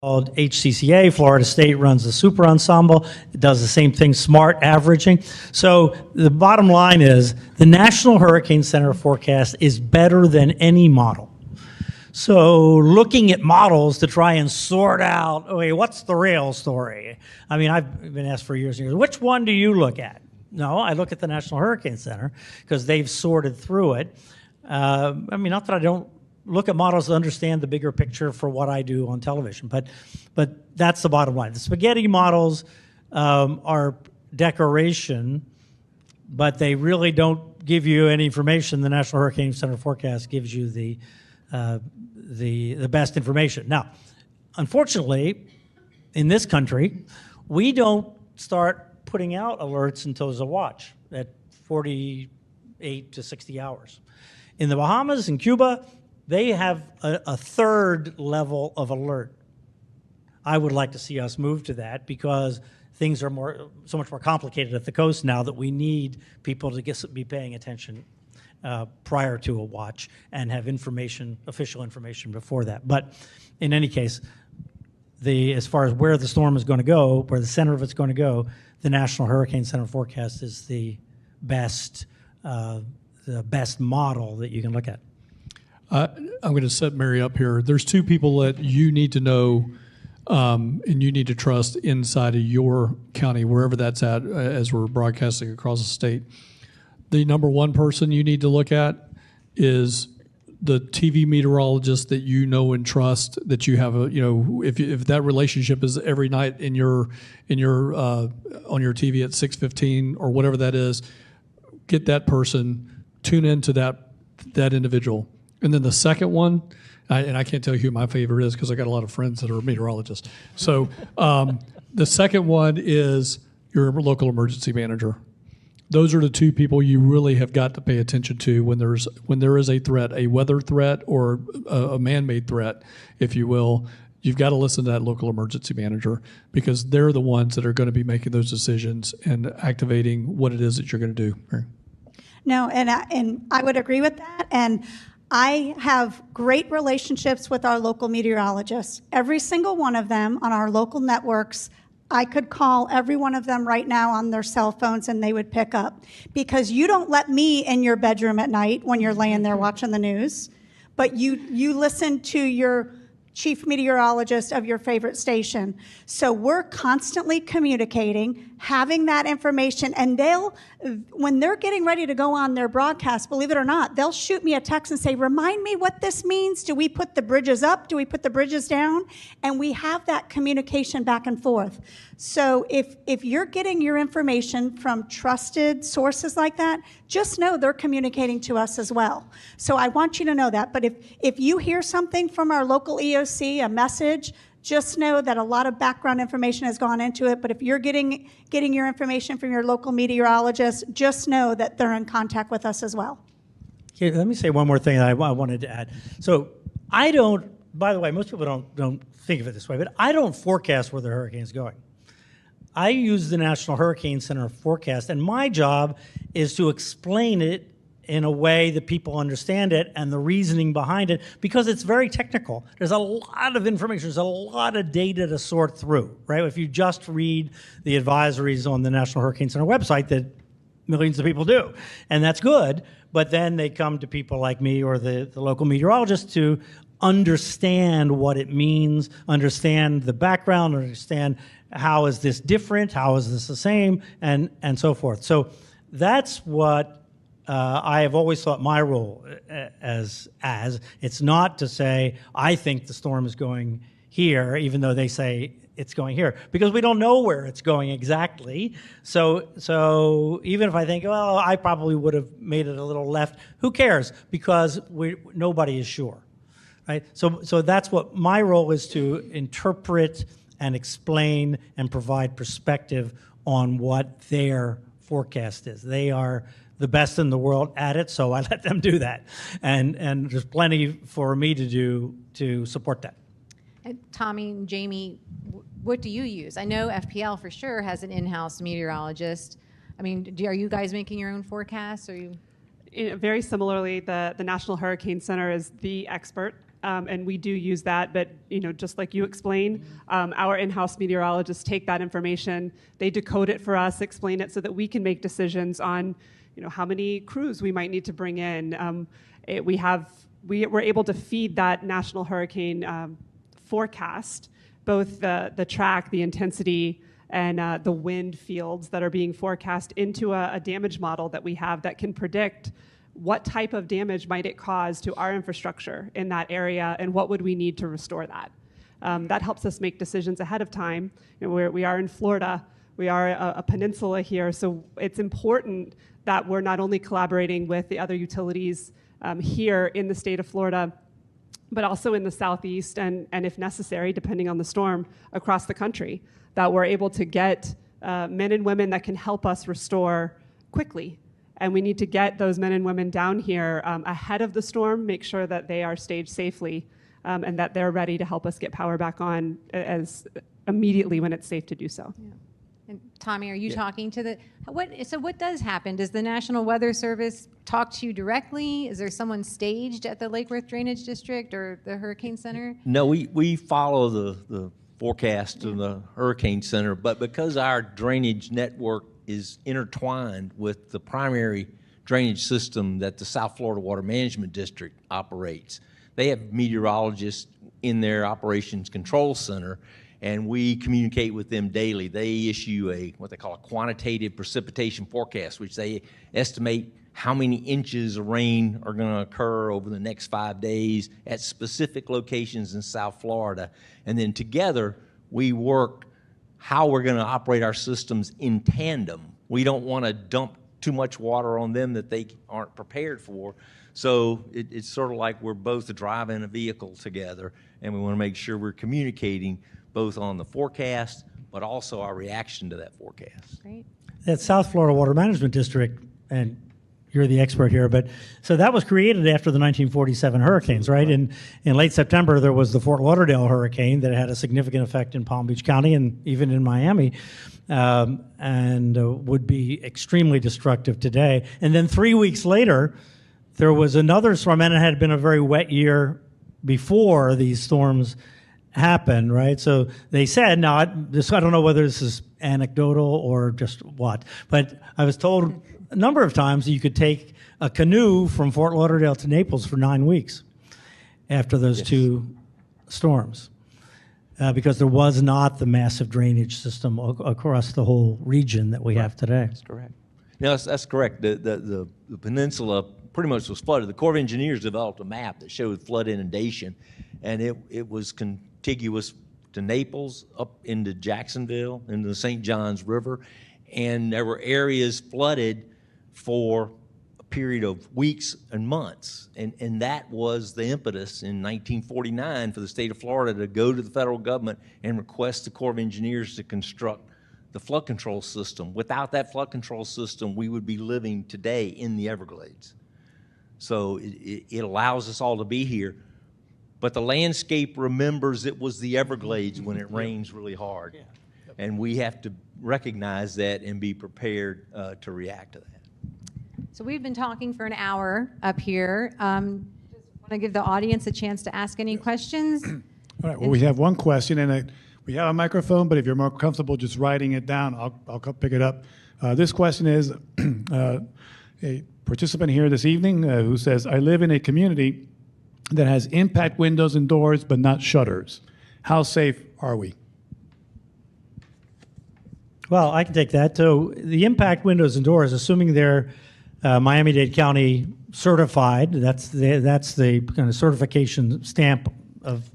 called HCCA. Florida State runs the super ensemble. It does the same thing, smart averaging. So the bottom line is the National Hurricane Center forecast is better than any model. So looking at models to try and sort out, okay, what's the real story? I mean, I've been asked for years and years, which one do you look at? No, I look at the National Hurricane Center because they've sorted through it. I mean, not that I don't look at models to understand the bigger picture for what I do on television, but that's the bottom line. The spaghetti models are decoration, but they really don't give you any information. The National Hurricane Center forecast gives you the best information. Now, unfortunately, in this country, we don't start putting out alerts until there's a watch at 48 to 60 hours. In the Bahamas and Cuba, they have a third level of alert. I would like to see us move to that because things are so much more complicated at the coast now that we need people to be paying attention prior to a watch and have official information before that. But in any case, as far as where the storm is going to go, where the center of it's going to go, the National Hurricane Center forecast is the best model that you can look at. I'm going to set Mary up here. There's two people that you need to know and you need to trust inside of your county, wherever that's at, as we're broadcasting across the state. The number one person you need to look at is the TV meteorologist that you know and trust, that you have if that relationship is every night on your TV at 6:15 or whatever that is, get that person, tune into that individual. And then the second one, and I can't tell you who my favorite is because I got a lot of friends that are meteorologists. So the second one is your local emergency manager. Those are the two people you really have got to pay attention to when there is a threat, a weather threat or a man-made threat, if you will. You've got to listen to that local emergency manager because they're the ones that are going to be making those decisions and activating what it is that you're going to do. Mary? No, and I would agree with that. And I have great relationships with our local meteorologists. Every single one of them on our local networks, I could call every one of them right now on their cell phones and they would pick up. Because you don't let me in your bedroom at night when you're laying there watching the news, but you listen to your chief meteorologist of your favorite station. So we're constantly communicating, having that information, and when they're getting ready to go on their broadcast, believe it or not, they'll shoot me a text and say, remind me what this means. Do we put the bridges up? Do we put the bridges down? And we have that communication back and forth. So if you're getting your information from trusted sources like that, just know they're communicating to us as well. So I want you to know that. But if you hear something from our local EOC, a message, just know that a lot of background information has gone into it. But if you're getting your information from your local meteorologist, just know that they're in contact with us as well. Okay, let me say one more thing that I wanted to add. So I don't, by the way, most people don't think of it this way, but I don't forecast where the hurricane's going. I use the National Hurricane Center forecast, and my job is to explain it in a way that people understand it and the reasoning behind it, because it's very technical. There's a lot of information. There's a lot of data to sort through, right? If you just read the advisories on the National Hurricane Center website that millions of people do, and that's good, but then they come to people like me or the local meteorologist to understand what it means, understand the background, understand how is this different, how is this the same, and so forth. So that's what I have always thought my role as it's not to say I think the storm is going here, even though they say it's going here, because we don't know where it's going exactly. So even if I think, well, I probably would have made it a little left, who cares? Because nobody is sure, right? So that's what my role is, to interpret and explain and provide perspective on what their forecast is. They are the best in the world at it, so I let them do that. And there's plenty for me to do to support that. And Tommy and Jamie, what do you use? I know FPL for sure has an in-house meteorologist. I mean, are you guys making your own forecasts? Are you? Very similarly, the National Hurricane Center is the expert and we do use that. But just like you explained, our in-house meteorologists take that information, they decode it for us, explain it so that we can make decisions on, how many crews we might need to bring in. We're able to feed that national hurricane forecast, both the track, the intensity, and the wind fields that are being forecast into a damage model that we have that can predict what type of damage might it cause to our infrastructure in that area, and what would we need to restore that. That helps us make decisions ahead of time. We are in Florida, we are a peninsula here, so it's important that we're not only collaborating with the other utilities here in the state of Florida, but also in the southeast and if necessary, depending on the storm, across the country, that we're able to get men and women that can help us restore quickly. And we need to get those men and women down here ahead of the storm, make sure that they are staged safely, and that they're ready to help us get power back on as immediately when it's safe to do so. Yeah. And Tommy, are you talking to the, what does happen? Does the National Weather Service talk to you directly? Is there someone staged at the Lake Worth Drainage District or the Hurricane Center? No, we follow the forecast of the Hurricane Center, but because our drainage network is intertwined with the primary drainage system that the South Florida Water Management District operates, they have meteorologists in their operations control center, and we communicate with them daily. They issue what they call a quantitative precipitation forecast, which they estimate how many inches of rain are going to occur over the next 5 days at specific locations in South Florida. And then together, we work how we're going to operate our systems in tandem. We don't want to dump too much water on them that they aren't prepared for. So it's sort of like we're both driving a vehicle together, and we want to make sure we're communicating both on the forecast, but also our reaction to that forecast. Great. That South Florida Water Management District, and you're the expert here, but so that was created after the 1947 hurricanes, right? In late September, there was the Fort Lauderdale hurricane that had a significant effect in Palm Beach County and even in Miami, and would be extremely destructive today. And then 3 weeks later, there was another storm, and it had been a very wet year before these storms happened, right? So they said, now I don't know whether this is anecdotal or just what, but I was told a number of times that you could take a canoe from Fort Lauderdale to Naples for 9 weeks after those two storms, because there was not the massive drainage system across the whole region that we have today. That's correct. No, that's correct. The peninsula pretty much was flooded. The Corps of Engineers developed a map that showed flood inundation, and it was contiguous to Naples, up into Jacksonville, into the St. Johns River, and there were areas flooded for a period of weeks and months, and that was the impetus in 1949 for the state of Florida to go to the federal government and request the Corps of Engineers to construct the flood control system. Without that flood control system, we would be living today in the Everglades. So it allows us all to be here, but the landscape remembers it was the Everglades when it rains really hard, and we have to recognize that and be prepared to react to that. So we've been talking for an hour up here. Just want to give the audience a chance to ask any questions. All right, well, we have one question, and we have a microphone, but if you're more comfortable just writing it down, I'll pick it up. This question is a participant here this evening who says, I live in a community that has impact windows and doors, but not shutters. How safe are we? Well, I can take that. So the impact windows and doors, assuming they're Miami-Dade County certified, that's the kind of certification stamp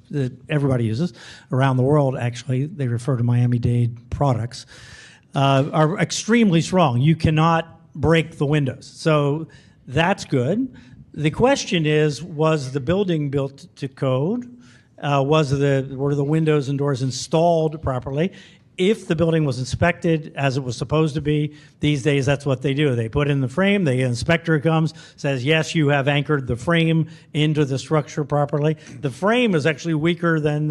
that everybody uses around the world. Actually, they refer to Miami-Dade products, are extremely strong. You cannot break the windows. So that's good. The question is, was the building built to code? Were the windows and doors installed properly? If the building was inspected as it was supposed to be, these days that's what they do. They put in the frame, the inspector comes, says, yes, you have anchored the frame into the structure properly. The frame is actually weaker than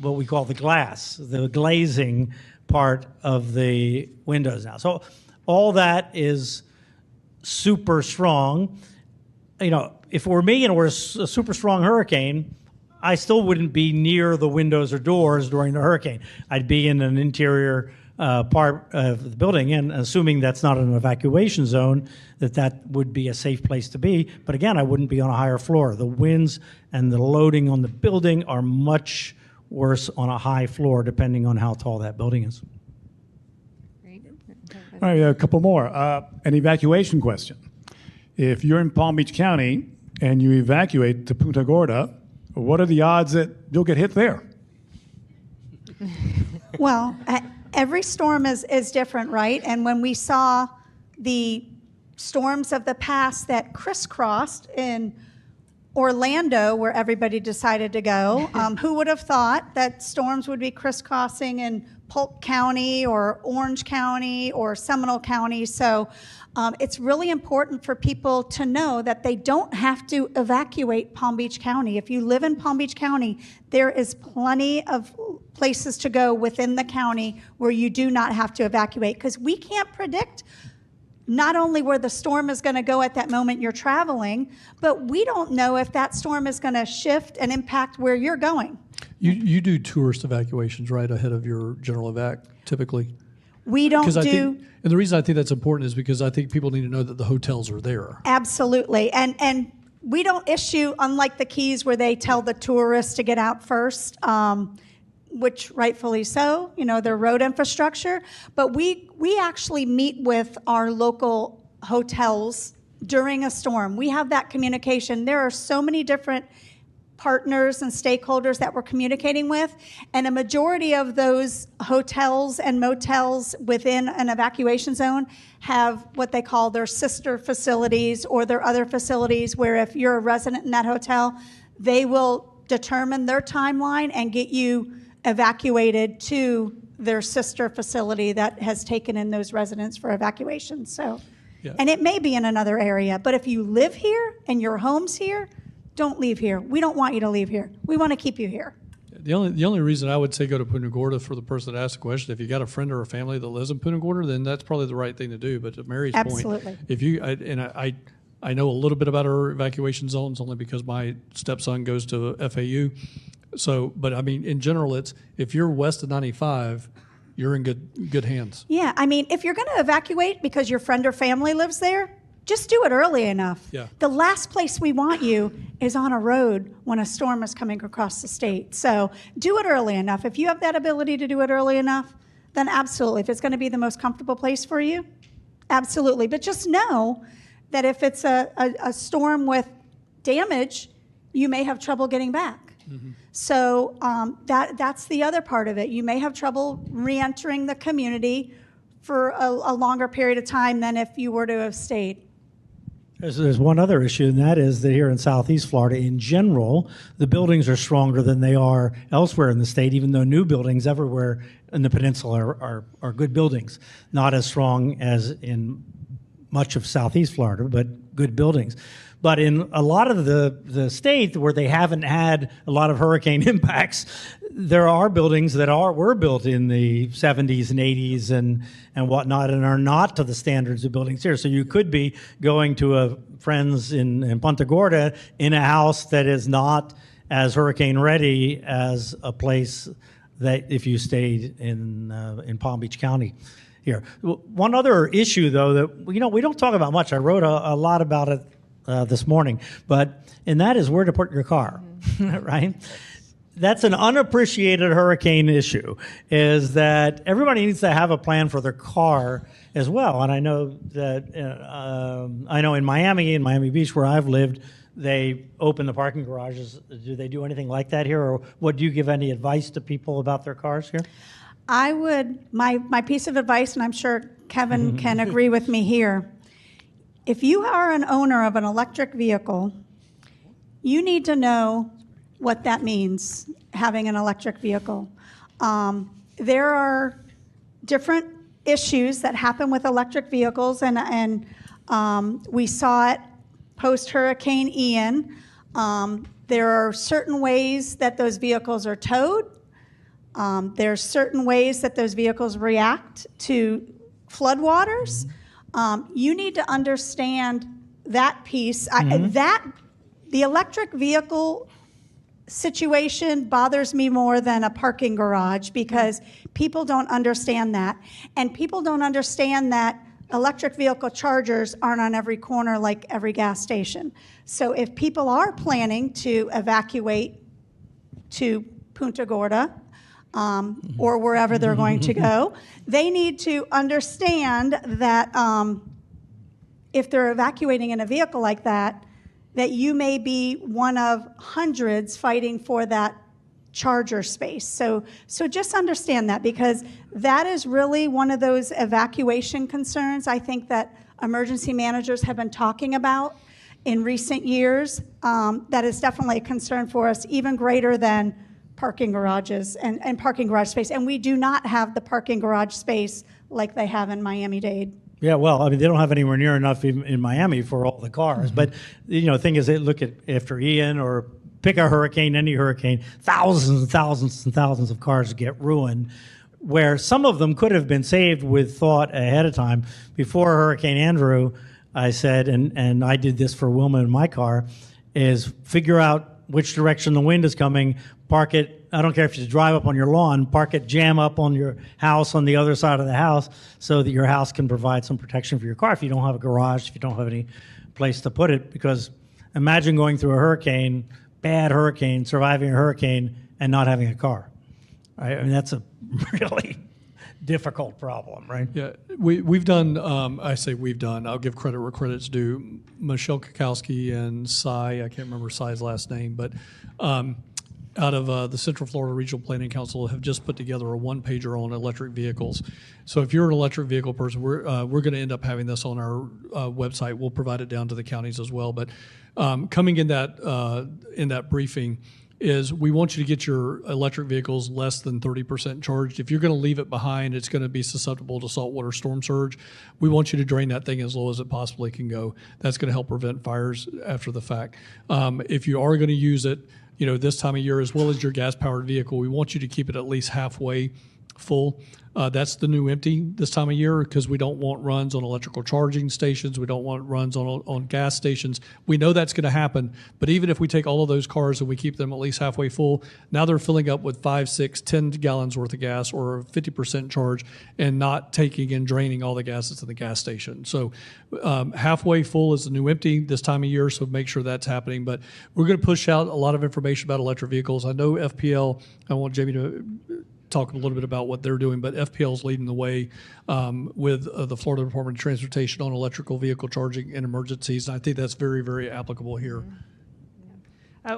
what we call the glass, the glazing part of the windows now. So all that is super strong. You know, if it were me and it were a super strong hurricane, I still wouldn't be near the windows or doors during the hurricane. I'd be in an interior part of the building, and assuming that's not an evacuation zone, that would be a safe place to be. But again, I wouldn't be on a higher floor. The winds and the loading on the building are much worse on a high floor, depending on how tall that building is. Great. All right, a couple more. An evacuation question. If you're in Palm Beach County and you evacuate to Punta Gorda, what are the odds that you'll get hit there? Well, every storm is different, right? And when we saw the storms of the past that crisscrossed in Orlando, where everybody decided to go, who would have thought that storms would be crisscrossing in Polk County or Orange County or Seminole County? So it's really important for people to know that they don't have to evacuate Palm Beach County. If you live in Palm Beach County, there is plenty of places to go within the county where you do not have to evacuate, because we can't predict not only where the storm is going to go at that moment you're traveling, but we don't know if that storm is going to shift and impact where you're going. You do tourist evacuations right ahead of your general evac, typically? We don't Because I do... think, and the reason I think that's important is because I think people need to know that the hotels are there. Absolutely. And we don't issue, unlike the Keys where they tell the tourists to get out first, which rightfully so, their road infrastructure. But we actually meet with our local hotels during a storm. We have that communication. There are so many different partners and stakeholders that we're communicating with, and a majority of those hotels and motels within an evacuation zone have what they call their sister facilities or their other facilities, where if you're a resident in that hotel, they will determine their timeline and get you evacuated to their sister facility that has taken in those residents for evacuation. So, Yeah. And it may be in another area, but if you live here and your home's here, don't leave here. We don't want you to leave here. We want to keep you here. The only reason I would say go to Punta Gorda, for the person that asked the question, if you got a friend or a family that lives in Punta Gorda, then that's probably the right thing to do. But to Mary's Absolutely. point, if you I know a little bit about our evacuation zones only because my stepson goes to FAU. So, but I mean, in general, it's if you're west of 95, you're in good hands. Yeah, I mean, if you're going to evacuate because your friend or family lives there, just do it early enough. Yeah. The last place we want you is on a road when a storm is coming across the state. So do it early enough. If you have that ability to do it early enough, then absolutely. If it's going to be the most comfortable place for you, absolutely. But just know that if it's a storm with damage, you may have trouble getting back. Mm-hmm. So that's the other part of it. You may have trouble re-entering the community for a longer period of time than if you were to have stayed. There's one other issue, and that is that here in Southeast Florida, in general, the buildings are stronger than they are elsewhere in the state, even though new buildings everywhere in the peninsula are good buildings. Not as strong as in much of Southeast Florida, but good buildings. But in a lot of the state where they haven't had a lot of hurricane impacts, there are buildings that were built in the 70s and 80s and whatnot, and are not to the standards of buildings here. So you could be going to a friend's in Punta Gorda in a house that is not as hurricane ready as a place that if you stayed in Palm Beach County here. One other issue, though, that we don't talk about much. I wrote a lot about it this morning, and that is where to put your car, right? That's an unappreciated hurricane issue, is that everybody needs to have a plan for their car as well. And I know that, in Miami Beach, where I've lived, they open the parking garages. Do they do anything like that here? Or do you give any advice to people about their cars here? I would, my piece of advice, and I'm sure Kevin can agree with me here, if you are an owner of an electric vehicle, you need to know what that means, having an electric vehicle. There are different issues that happen with electric vehicles, and we saw it post-Hurricane Ian. There are certain ways that those vehicles are towed. There are certain ways that those vehicles react to floodwaters. You need to understand that piece. That The electric vehicle situation bothers me more than a parking garage because people don't understand that. And people don't understand that electric vehicle chargers aren't on every corner like every gas station. So if people are planning to evacuate to Punta Gorda or wherever they're going to go, they need to understand that if they're evacuating in a vehicle like that, that you may be one of hundreds fighting for that charger space. So just understand that, because that is really one of those evacuation concerns I think that emergency managers have been talking about in recent years. That is definitely a concern for us, even greater than parking garages and parking garage space. And we do not have the parking garage space like they have in Miami-Dade. Yeah, well, I mean, they don't have anywhere near enough in Miami for all the cars. But, the thing is, they look at after Ian or pick a hurricane, any hurricane, thousands and thousands and thousands of cars get ruined, where some of them could have been saved with thought ahead of time. Before Hurricane Andrew, I said, and I did this for Wilma in my car, is figure out which direction the wind is coming, park it. I don't care if you drive up on your lawn, park it, jam up on your house on the other side of the house so that your house can provide some protection for your car if you don't have a garage, if you don't have any place to put it. Because imagine going through a hurricane, bad hurricane, surviving a hurricane, and not having a car. Right? I mean, that's a really difficult problem, right? Yeah, we've done, I say we've done, I'll give credit where credit's due. Michelle Kukowski and Cy, I can't remember Cy's last name, but out of the Central Florida Regional Planning Council have just put together a one-pager on electric vehicles. So if you're an electric vehicle person, we're going to end up having this on our website. We'll provide it down to the counties as well. But coming in that briefing is we want you to get your electric vehicles less than 30% charged. If you're going to leave it behind, it's going to be susceptible to saltwater storm surge. We want you to drain that thing as low as it possibly can go. That's going to help prevent fires after the fact. If you are going to use it, this time of year, as well as your gas-powered vehicle, we want you to keep it at least halfway full. That's the new empty this time of year, because we don't want runs on electrical charging stations. We don't want runs on gas stations. We know that's going to happen, but even if we take all of those cars and we keep them at least halfway full, now they're filling up with 5, 6, 10 gallons worth of gas or a 50% charge and not taking and draining all the gas that's in the gas station. So halfway full is the new empty this time of year, so make sure that's happening. But we're going to push out a lot of information about electric vehicles. I know FPL, I want Jamie to talk a little bit about what they're doing, but FPL is leading the way with the Florida Department of Transportation on electrical vehicle charging in emergencies, and I think that's very, very applicable here.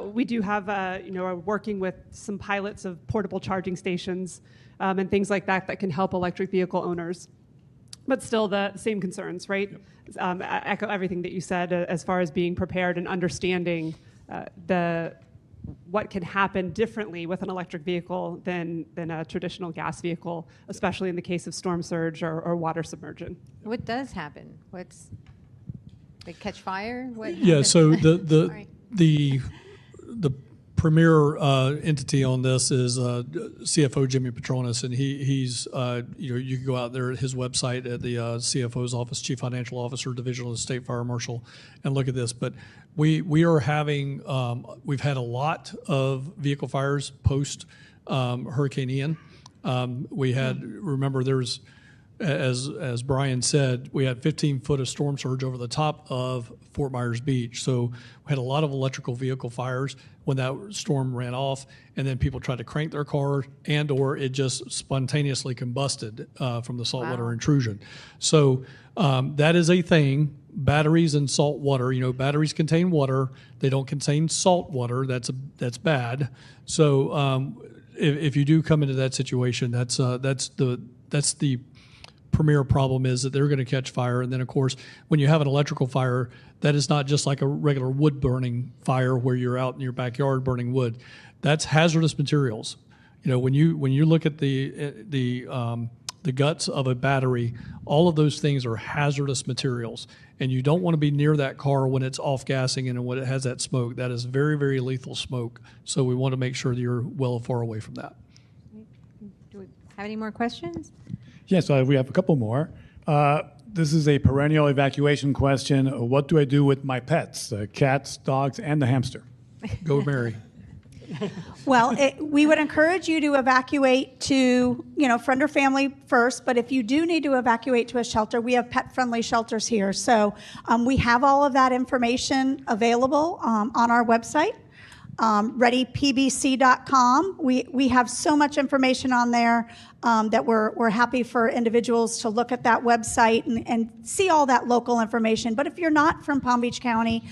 We do have, are working with some pilots of portable charging stations and things like that can help electric vehicle owners. But still the same concerns, right? Yep. I echo everything that you said as far as being prepared and understanding what can happen differently with an electric vehicle than a traditional gas vehicle, especially in the case of storm surge or water submersion. What does happen? They catch fire? What Yeah, happens? so Sorry. the premier entity on this is CFO Jimmy Petronas, and he's you can go out there at his website at the CFO's office, Chief Financial Officer, Division of the State Fire Marshal, and look at this. But we are having we've had a lot of vehicle fires post Hurricane Ian. We had remember there's as Brian said, we had 15 foot of storm surge over the top of Fort Myers Beach. So we had a lot of electrical vehicle fires when that storm ran off, and then people tried to crank their car and or it just spontaneously combusted from the saltwater intrusion. So that is a thing. Batteries and salt water, batteries contain water. They don't contain salt water. That's bad. So if you do come into that situation, that's the premier problem is that they're going to catch fire. And then, of course, when you have an electrical fire, that is not just like a regular wood burning fire where you're out in your backyard burning wood. That's hazardous materials. When you look at the guts of a battery, all of those things are hazardous materials. And you don't want to be near that car when it's off gassing and when it has that smoke. That is very, very lethal smoke. So we want to make sure that you're well far away from that. Do we have any more questions? Yes, we have a couple more. This is a perennial evacuation question. What do I do with my pets, cats, dogs, and the hamster? Go, Mary. Well, we would encourage you to evacuate to, friend or family first, but if you do need to evacuate to a shelter, we have pet-friendly shelters here. So we have all of that information available on our website, readypbc.com. We have so much information on there that we're happy for individuals to look at that website and see all that local information. But if you're not from Palm Beach County,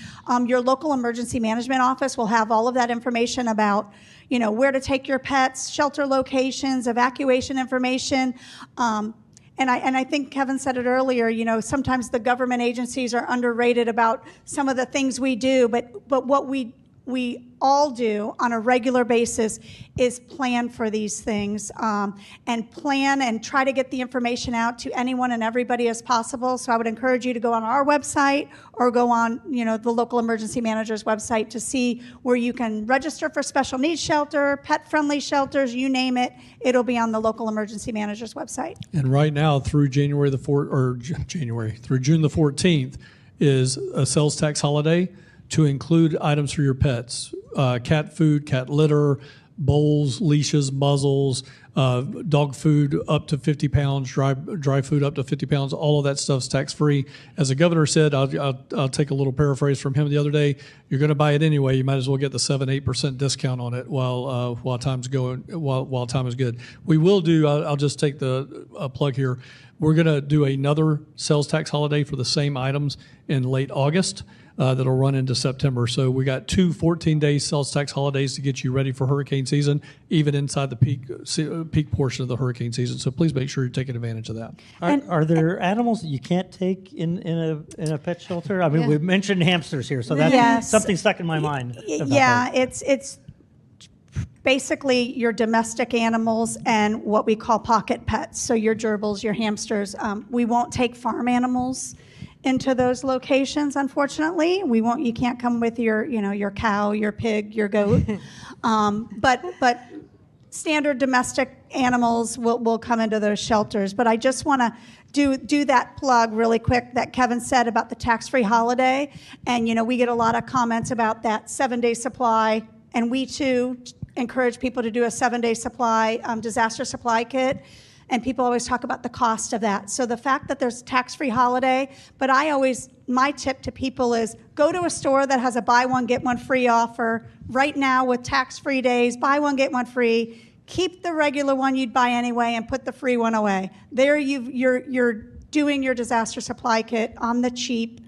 your local emergency management office will have all of that information about, where to take your pets, shelter locations, evacuation information. And I think Kevin said it earlier, sometimes the government agencies are underrated about some of the things we do, but what we all do on a regular basis is plan for these things and plan and try to get the information out to anyone and everybody as possible. So I would encourage you to go on our website or go on, the local emergency manager's website to see where you can register for special needs shelter, pet-friendly shelters, you name it. It'll be on the local emergency manager's website. And right now, through through June the 14th, is a sales tax holiday to include items for your pets, cat food, cat litter, bowls, leashes, muzzles, dog food up to 50 pounds, dry food up to 50 pounds. All of that stuff's tax-free. As the governor said, I'll take a little paraphrase from him the other day. You're going to buy it anyway. You might as well get the 7-8% discount on it while time's going while time is good. We will do. I'll just take the plug here. We're going to do another sales tax holiday for the same items in late August. That'll run into September. So we got 2 14-day sales tax holidays to get you ready for hurricane season, even inside the peak portion of the hurricane season. So please make sure you're taking advantage of that. Are there animals that you can't take in a pet shelter? I mean, we mentioned hamsters here, so that's something stuck in my mind. Yeah, it's basically your domestic animals and what we call pocket pets. So your gerbils, your hamsters. We won't take farm animals into those locations, unfortunately. You can't come with your cow, your pig, your goat. But standard domestic animals will come into those shelters. But I just want to do that plug really quick that Kevin said about the tax-free holiday. And, we get a lot of comments about that 7-day supply. And we too encourage people to do a 7-day supply, disaster supply kit. And people always talk about the cost of that. So the fact that there's a tax-free holiday, but my tip to people is go to a store that has a buy one, get one free offer. Right now with tax-free days, buy one, get one free. Keep the regular one you'd buy anyway and put the free one away. There you're doing your disaster supply kit on the cheap,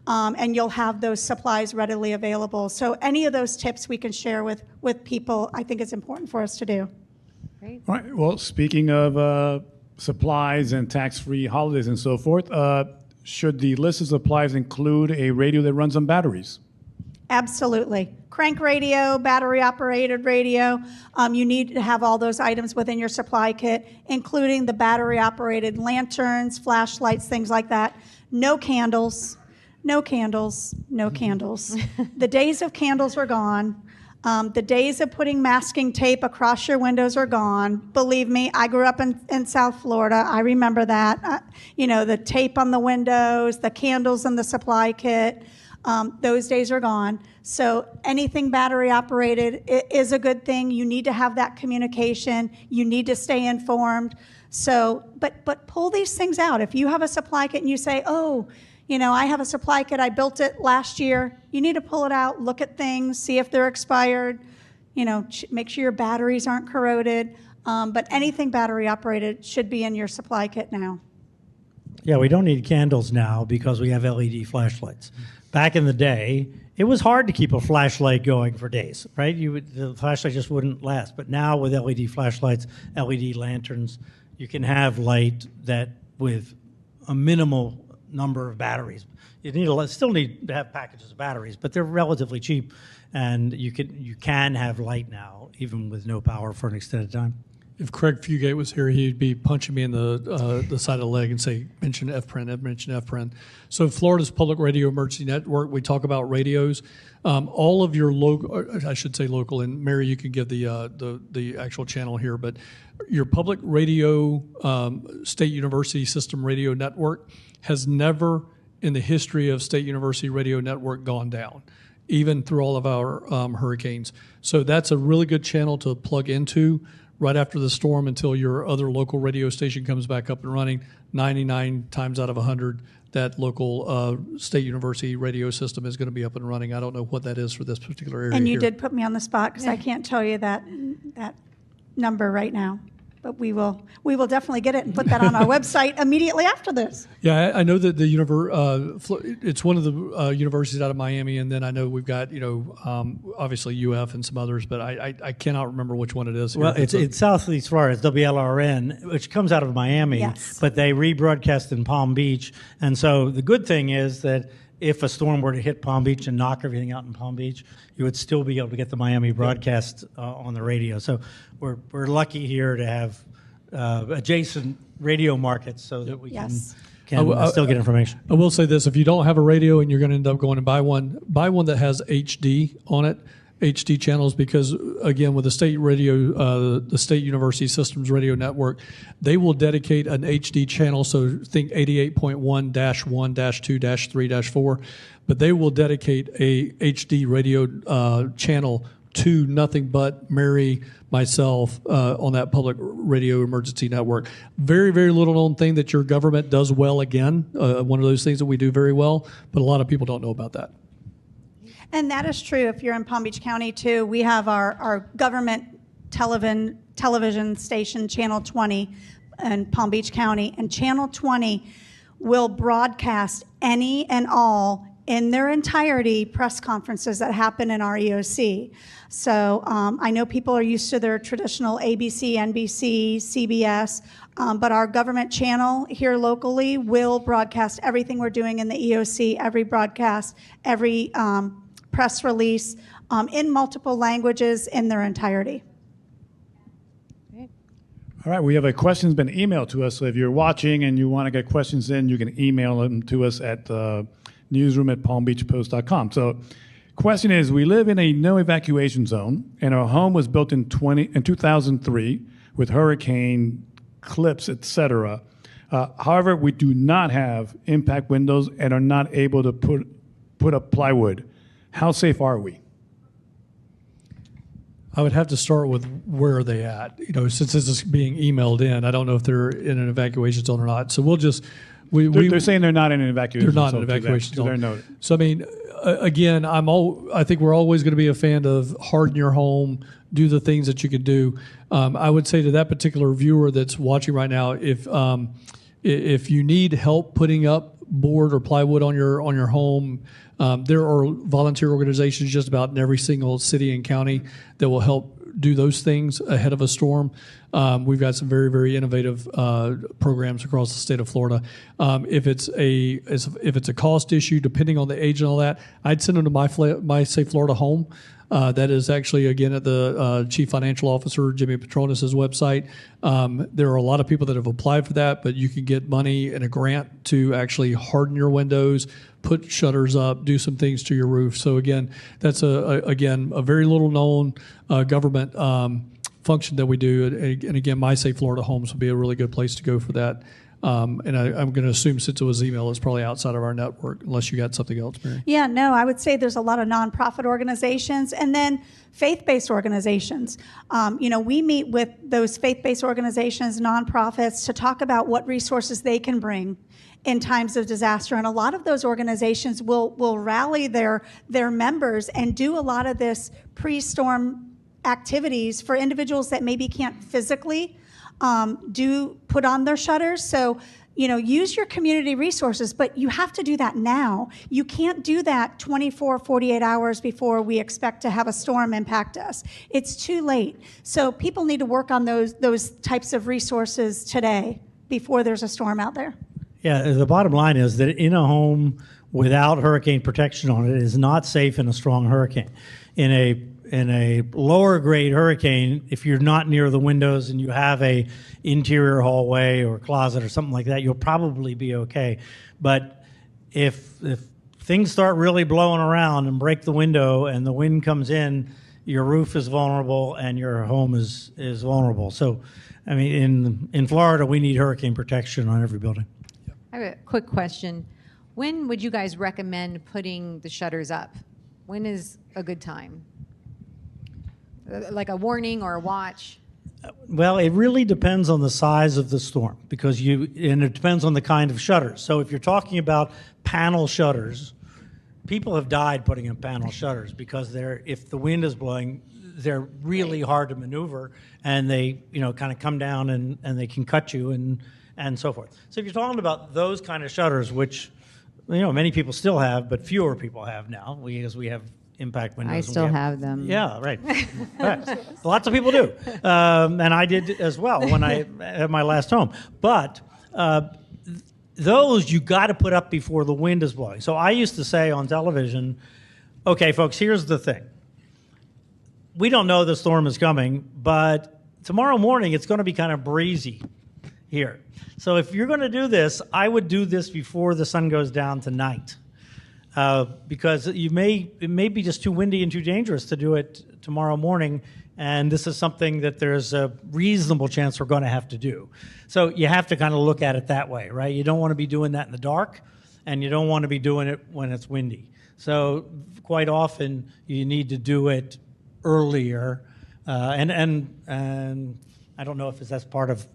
and you'll have those supplies readily available. So any of those tips we can share with people, I think it's important for us to do. Great. All right. Well, speaking of supplies and tax-free holidays and so forth, should the list of supplies include a radio that runs on batteries? Absolutely. Crank radio, battery-operated radio. You need to have all those items within your supply kit, including the battery-operated lanterns, flashlights, things like that. No candles. No candles. No candles. The days of candles are gone. The days of putting masking tape across your windows are gone. Believe me, I grew up in South Florida. I remember that. The tape on the windows, the candles in the supply kit, those days are gone. So anything battery operated is a good thing. You need to have that communication. You need to stay informed. So, but pull these things out. If you have a supply kit and you say, I have a supply kit, I built it last year. You need to pull it out, look at things, see if they're expired, make sure your batteries aren't corroded. But anything battery operated should be in your supply kit now. Yeah, we don't need candles now because we have LED flashlights. Back in the day, it was hard to keep a flashlight going for days, right? The flashlight just wouldn't last. But now with LED flashlights, LED lanterns, you can have light that with a minimal number of batteries. You still need to have packages of batteries, but they're relatively cheap, and you can have light now even with no power for an extended time. If Craig Fugate was here, he'd be punching me in the side of the leg and say, mention FPRIN, mention FPRIN. So Florida's Public Radio Emergency Network, we talk about radios. All of your local, I should say local, and Mary, you can give the actual channel here, but your public radio, State University System Radio Network has never in the history of State University Radio Network gone down, even through all of our hurricanes. So that's a really good channel to plug into right after the storm until your other local radio station comes back up and running. 99 times out of 100, that local State University radio system is going to be up and running. I don't know what that is for this particular area And you here. did put me on the spot because I can't tell you that number right now. But we will definitely get it and put that on our website immediately after this. Yeah, I know that the it's one of the universities out of Miami, and then I know we've got obviously UF and some others, but I cannot remember which one it is. Well, it's Southeast Florida. It's WLRN, which comes out of Miami, Yes. but they rebroadcast in Palm Beach. And so the good thing is that if a storm were to hit Palm Beach and knock everything out in Palm Beach, you would still be able to get the Miami broadcast on the radio. So we're lucky here to have adjacent radio markets so that we Yes. can still get information. I will say this: if you don't have a radio and you're going to end up going to buy one that has HD on it, HD channels, because again, with the state radio, the State University Systems Radio Network, they will dedicate an HD channel. So think 88.1-1-2-3-4, but they will dedicate a HD radio channel to nothing but Mary, myself, on that public radio emergency network. Very, very little known thing that your government does well again. One of those things that we do very well, but a lot of people don't know about that. And that is true if you're in Palm Beach County too. We have our government television station, Channel 20, in Palm Beach County. And Channel 20 will broadcast any and all in their entirety press conferences that happen in our EOC. So I know people are used to their traditional ABC, NBC, CBS, but our government channel here locally will broadcast everything we're doing in the EOC, every broadcast, every press release in multiple languages in their entirety. All right, we have a question's been emailed to us. So if you're watching and you want to get questions in, you can email them to us at newsroom@palmbeachpost.com. So question is, we live in a no evacuation zone, and our home was built in 2003 with hurricane clips, etc. However, we do not have impact windows and are not able to put up plywood. How safe are we? I would have to start with where are they at? Since this is being emailed in, I don't know if they're in an evacuation zone or not. So we'll just They're saying they're not in an evacuation zone. They're not in an evacuation zone. They're noted. So I mean, again, I think we're always going to be a fan of harden your home, do the things that you can do. I would say to that particular viewer that's watching right now, if you need help putting up board or plywood on your home, there are volunteer organizations just about in every single city and county that will help do those things ahead of a storm. We've got some very, very innovative programs across the state of Florida. If it's a cost issue, depending on the age and all that, I'd send them to my Safe Florida Home. That is actually, again, at the Chief Financial Officer, Jimmy Petronis' website. There are a lot of people that have applied for that, but you can get money and a grant to actually harden your windows, put shutters up, do some things to your roof. So again, that's a very little known government function that we do. And again, My Safe Florida Homes would be a really good place to go for that. And I'm going to assume since it was email, it's probably outside of our network, unless you got something else, Mary. Yeah, no, I would say there's a lot of nonprofit organizations and then faith-based organizations. We meet with those faith-based organizations, nonprofits, to talk about what resources they can bring in times of disaster. And a lot of those organizations will rally their members and do a lot of this pre-storm activities for individuals that maybe can't physically do put on their shutters. So, use your community resources, but you have to do that now. You can't do that 24, 48 hours before we expect to have a storm impact us. It's too late. So people need to work on those types of resources today before there's a storm out there. Yeah, the bottom line is that in a home without hurricane protection on it is not safe in a strong hurricane. In in a lower grade hurricane, if you're not near the windows and you have a interior hallway or closet or something like that, you'll probably be okay. But if things start really blowing around and break the window and the wind comes in, your roof is vulnerable and your home is vulnerable. So, I mean, in Florida, we need hurricane protection on every building. I have a quick question. When would you guys recommend putting the shutters up? When is a good time? Like a warning or a watch? Well, it really depends on the size of the storm and it depends on the kind of shutters. So if you're talking about panel shutters, people have died putting in panel shutters because if the wind is blowing, they're really hard to maneuver, and they kind of come down and they can cut you and so forth. So if you're talking about those kind of shutters, which many people still have, but fewer people have now, because we have impact windows. I still have them. Yeah, right. Right. Lots of people do, and I did as well when I had my last home. But those you got to put up before the wind is blowing. So I used to say on television, okay, folks, here's the thing. We don't know the storm is coming, but tomorrow morning it's going to be kind of breezy here. So if you're going to do this, I would do this before the sun goes down tonight, because it may be just too windy and too dangerous to do it tomorrow morning, and this is something that there's a reasonable chance we're going to have to do. So you have to kind of look at it that way, right? You don't want to be doing that in the dark, and you don't want to be doing it when it's windy. So quite often you need to do it earlier, and I don't know if that's part of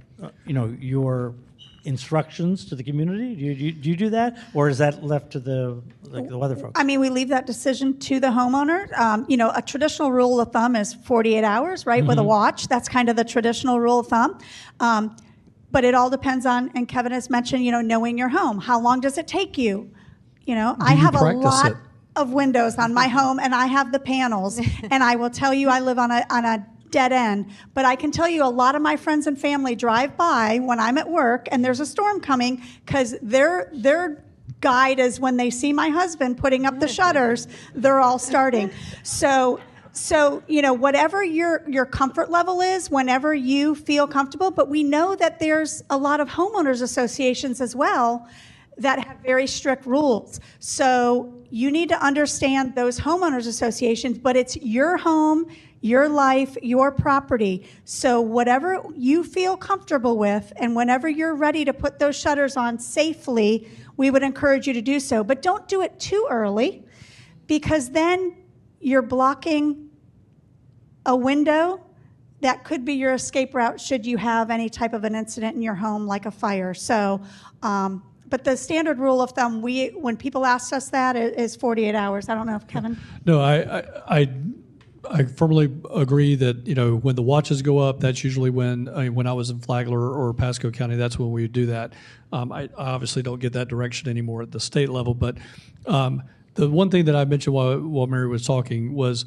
your instructions to the community. Do you do that, or is that left to the weather folks? I mean, we leave that decision to the homeowner. A traditional rule of thumb is 48 hours, right, with a watch. That's kind of the traditional rule of thumb. But it all depends on, and Kevin has mentioned, knowing your home. How long does it take you? I have a lot of windows on my home, and I have the panels, and I will tell you I live on a dead end. But I can tell you a lot of my friends and family drive by when I'm at work and there's a storm coming, because their guide is when they see my husband putting up the shutters, they're all starting. So whatever your comfort level is, whenever you feel comfortable. But we know that there's a lot of homeowners associations as well that have very strict rules. So you need to understand those homeowners associations, but it's your home, your life, your property. So whatever you feel comfortable with, and whenever you're ready to put those shutters on safely, we would encourage you to do so. But don't do it too early, because then you're blocking a window that could be your escape route should you have any type of an incident in your home, like a fire. So, but the standard rule of thumb, when people ask us that, is 48 hours. I don't know if Kevin. No, I firmly agree that when the watches go up, that's usually when I was in Flagler or Pasco County, that's when we would do that. I obviously don't get that direction anymore at the state level, but the one thing that I mentioned while Mary was talking was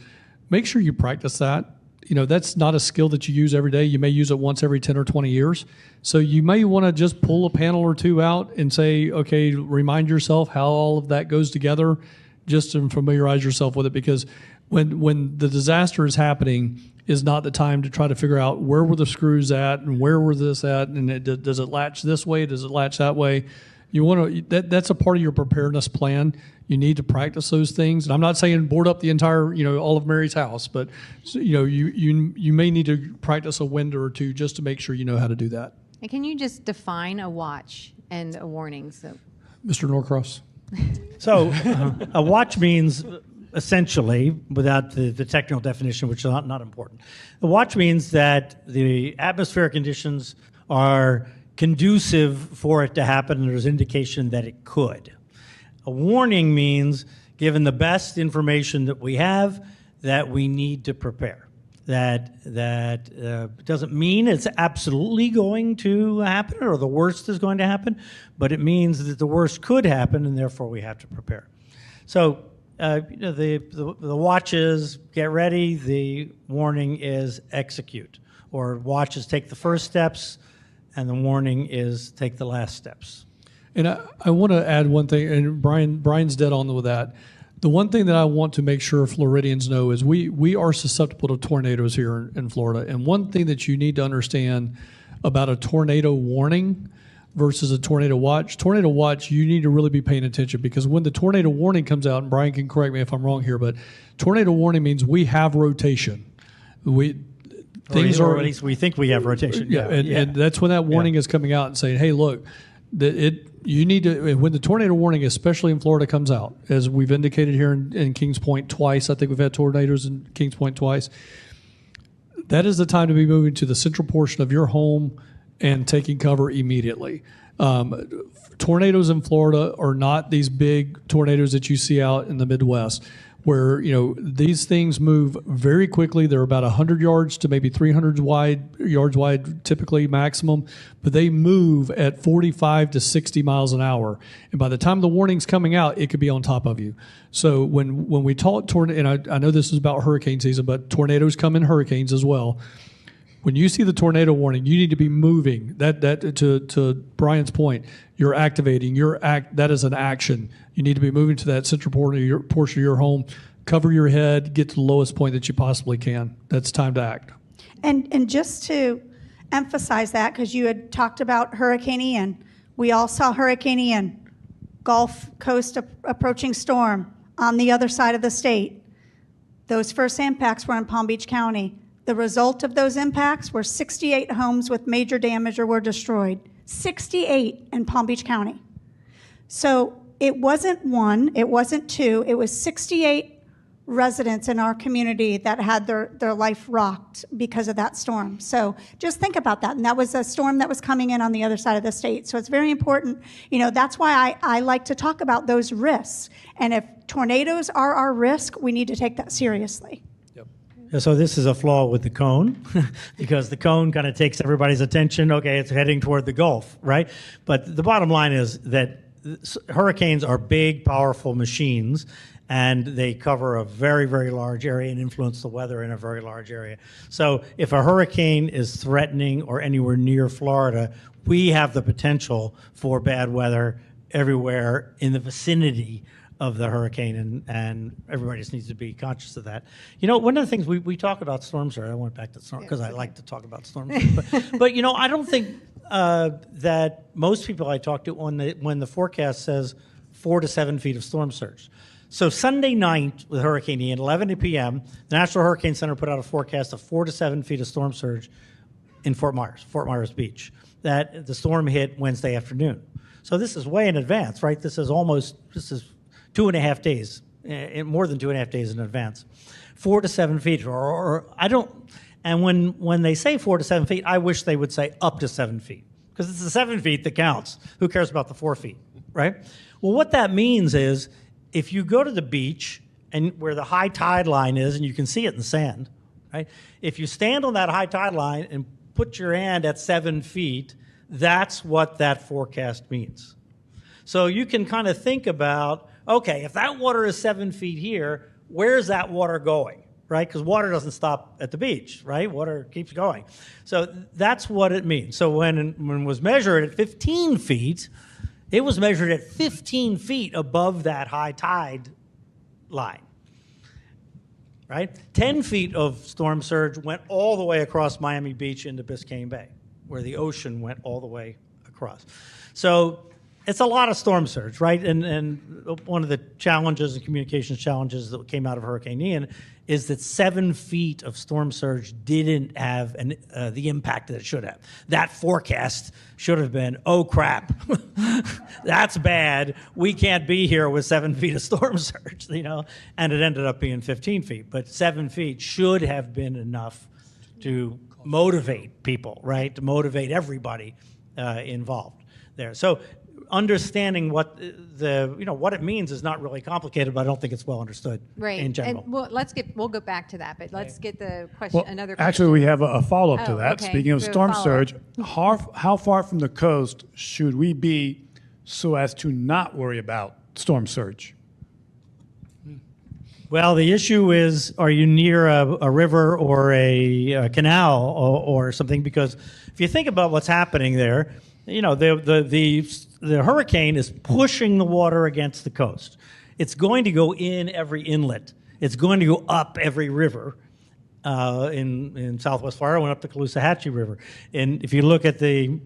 make sure you practice that. That's not a skill that you use every day. You may use it once every 10 or 20 years. So you may want to just pull a panel or two out and say, okay, remind yourself how all of that goes together, just to familiarize yourself with it, because when the disaster is happening is not the time to try to figure out where were the screws at and where were this at, and does it latch this way, does it latch that way. You want to that's a part of your preparedness plan. You need to practice those things. And I'm not saying board up the entire all of Mary's house, but you may need to practice a window or two just to make sure you know how to do that. And can you just define a watch and a warning? So, Mr. Norcross. So a watch means, essentially, without the technical definition, which is not important, the watch means that the atmospheric conditions are conducive for it to happen, and there's indication that it could. A warning means, given the best information that we have, that we need to prepare. That doesn't mean it's absolutely going to happen or the worst is going to happen, but it means that the worst could happen, and therefore we have to prepare. So the watch is get ready, the warning is execute, or watch is take the first steps, and the warning is take the last steps. And I want to add one thing, and Brian's dead on with that. The one thing that I want to make sure Floridians know is we are susceptible to tornadoes here in Florida. And one thing that you need to understand about a tornado warning versus a tornado watch, you need to really be paying attention, because when the tornado warning comes out, and Brian can correct me if I'm wrong here, but tornado warning means we have rotation. Or at least we think we have rotation. Yeah, and that's when that warning is coming out and saying, hey, look, you need to, when the tornado warning, especially in Florida, comes out, as we've indicated here in Kings Point twice, I think we've had tornadoes in Kings Point twice, that is the time to be moving to the central portion of your home and taking cover immediately. Tornadoes in Florida are not these big tornadoes that you see out in the Midwest, where these things move very quickly. They're about 100 yards to maybe 300 yards wide, typically maximum, but they move at 45 to 60 miles an hour. And by the time the warning's coming out, it could be on top of you. So when we talk tornado, and I know this is about hurricane season, but tornadoes come in hurricanes as well. When you see the tornado warning, you need to be moving. That to Brian's point, you're activating. That is an action. You need to be moving to that central portion of your home. Cover your head. Get to the lowest point that you possibly can. That's time to act. And just to emphasize that, because you had talked about Hurricane Ian, we all saw Hurricane Ian, Gulf Coast approaching storm on the other side of the state. Those first impacts were in Palm Beach County. The result of those impacts were 68 homes with major damage or were destroyed. 68 in Palm Beach County. So it wasn't one, it wasn't two, it was 68 residents in our community that had their life rocked because of that storm. So just think about that. And that was a storm that was coming in on the other side of the state. So it's very important. That's why I like to talk about those risks. And if tornadoes are our risk, we need to take that seriously. So this is a flaw with the cone, because the cone kind of takes everybody's attention. Okay, it's heading toward the Gulf, right? But the bottom line is that hurricanes are big, powerful machines, and they cover a very, very large area and influence the weather in a very large area. So if a hurricane is threatening or anywhere near Florida, we have the potential for bad weather everywhere in the vicinity of the hurricane, and everybody just needs to be conscious of that. One of the things we talk about storms, I went back to storms because I like to talk about storms. but I don't think that most people I talk to, when the forecast says 4 to 7 feet of storm surge. So Sunday night with Hurricane Ian, 11 p.m., the National Hurricane Center put out a forecast of 4 to 7 feet of storm surge in Fort Myers Beach. That the storm hit Wednesday afternoon. So this is way in advance, right? This is 2.5 days, more than 2.5 days in advance. 4 to 7 feet, or I don't, and when they say 4 to 7 feet, I wish they would say up to 7 feet, because it's the 7 feet that counts. Who cares about the 4 feet, right? Well, what that means is, if you go to the beach and where the high tide line is, and you can see it in the sand, right? If you stand on that high tide line and put your hand at 7 feet, that's what that forecast means. So you can kind of think about, okay, if that water is 7 feet here, where's that water going, right? Because water doesn't stop at the beach, right? Water keeps going. So that's what it means. So when it was measured at 15 feet, it was measured at 15 feet above that high tide line, right? 10 feet of storm surge went all the way across Miami Beach into Biscayne Bay, where the ocean went all the way across. So it's a lot of storm surge, right? And one of the challenges, the communications challenges that came out of Hurricane Ian, is that 7 feet of storm surge didn't have the impact that it should have. That forecast should have been, oh crap, that's bad. We can't be here with 7 feet of storm surge, and it ended up being 15 feet. But 7 feet should have been enough to motivate people, right? To motivate everybody involved there. So understanding what what it means is not really complicated, but I don't think it's well understood in general. And we'll go back to that, but let's get the question. Another question. Actually, we have a follow-up to that. Okay. Speaking of storm surge, how far from the coast should we be so as to not worry about storm surge? Well, the issue is, are you near a river or a canal or something? Because if you think about what's happening there, the hurricane is pushing the water against the coast. it's going to go in every inlet. It's going to go up every river. In Southwest Florida, went up the Caloosahatchee River. And if you look at the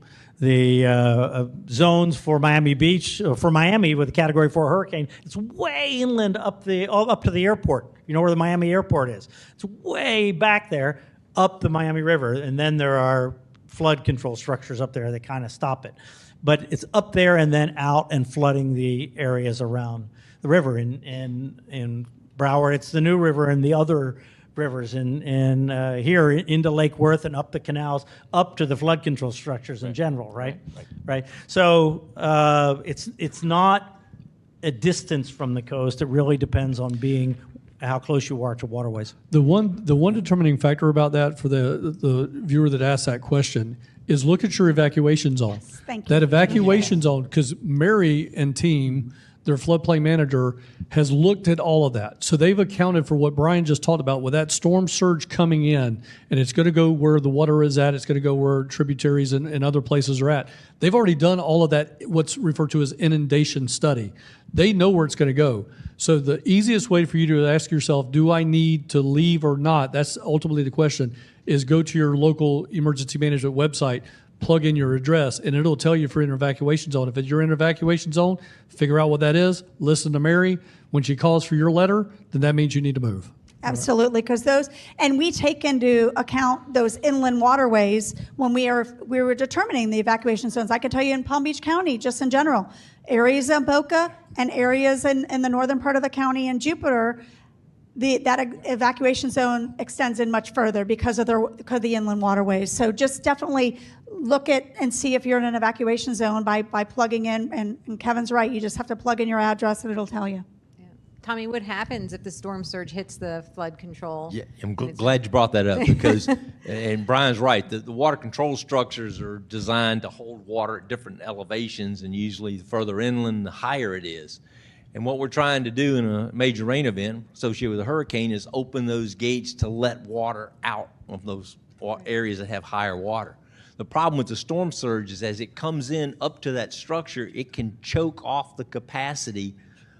zones for Miami Beach, for Miami with a Category 4 hurricane, it's way inland up to the airport. You know where the Miami airport is? It's way back there up the Miami River, and then there are flood control structures up there that kind of stop it. But it's up there and then out and flooding the areas around the river. In Broward, it's the New River and the other rivers, and here into Lake Worth and up the canals, up to the flood control structures in general, right? Right. So it's not a distance from the coast. It really depends on how close you are to waterways. The one determining factor about that for the viewer that asked that question is look at your evacuation zone. Yes, thank you. That evacuation zone, because Mary and team, their floodplain manager, has looked at all of that. So they've accounted for what Brian just talked about with that storm surge coming in, and it's going to go where the water is at. It's going to go where tributaries and other places are at. They've already done all of that, what's referred to as inundation study. They know where it's going to go. So the easiest way for you to ask yourself, do I need to leave or not? That's ultimately the question, is go to your local emergency management website, plug in your address, and it'll tell you if you're in an evacuation zone. If you're in an evacuation zone, figure out what that is, listen to Mary. When she calls for your letter, then that means you need to move. Absolutely, because and we take into account those inland waterways when we were determining the evacuation zones. I can tell you in Palm Beach County, just in general, areas of Boca and areas in the northern part of the county in Jupiter, that evacuation zone extends in much further because of the inland waterways. So just definitely look at and see if you're in an evacuation zone by plugging in, and Kevin's right, you just have to plug in your address and it'll tell you. Tommy, what happens if the storm surge hits the flood control? Yeah, I'm glad you brought that up because, and Brian's right, the water control structures are designed to hold water at different elevations, and usually the further inland, the higher it is. And what we're trying to do in a major rain event associated with a hurricane is open those gates to let water out of those areas that have higher water. The problem with the storm surge is as it comes in up to that structure, it can choke off the capacity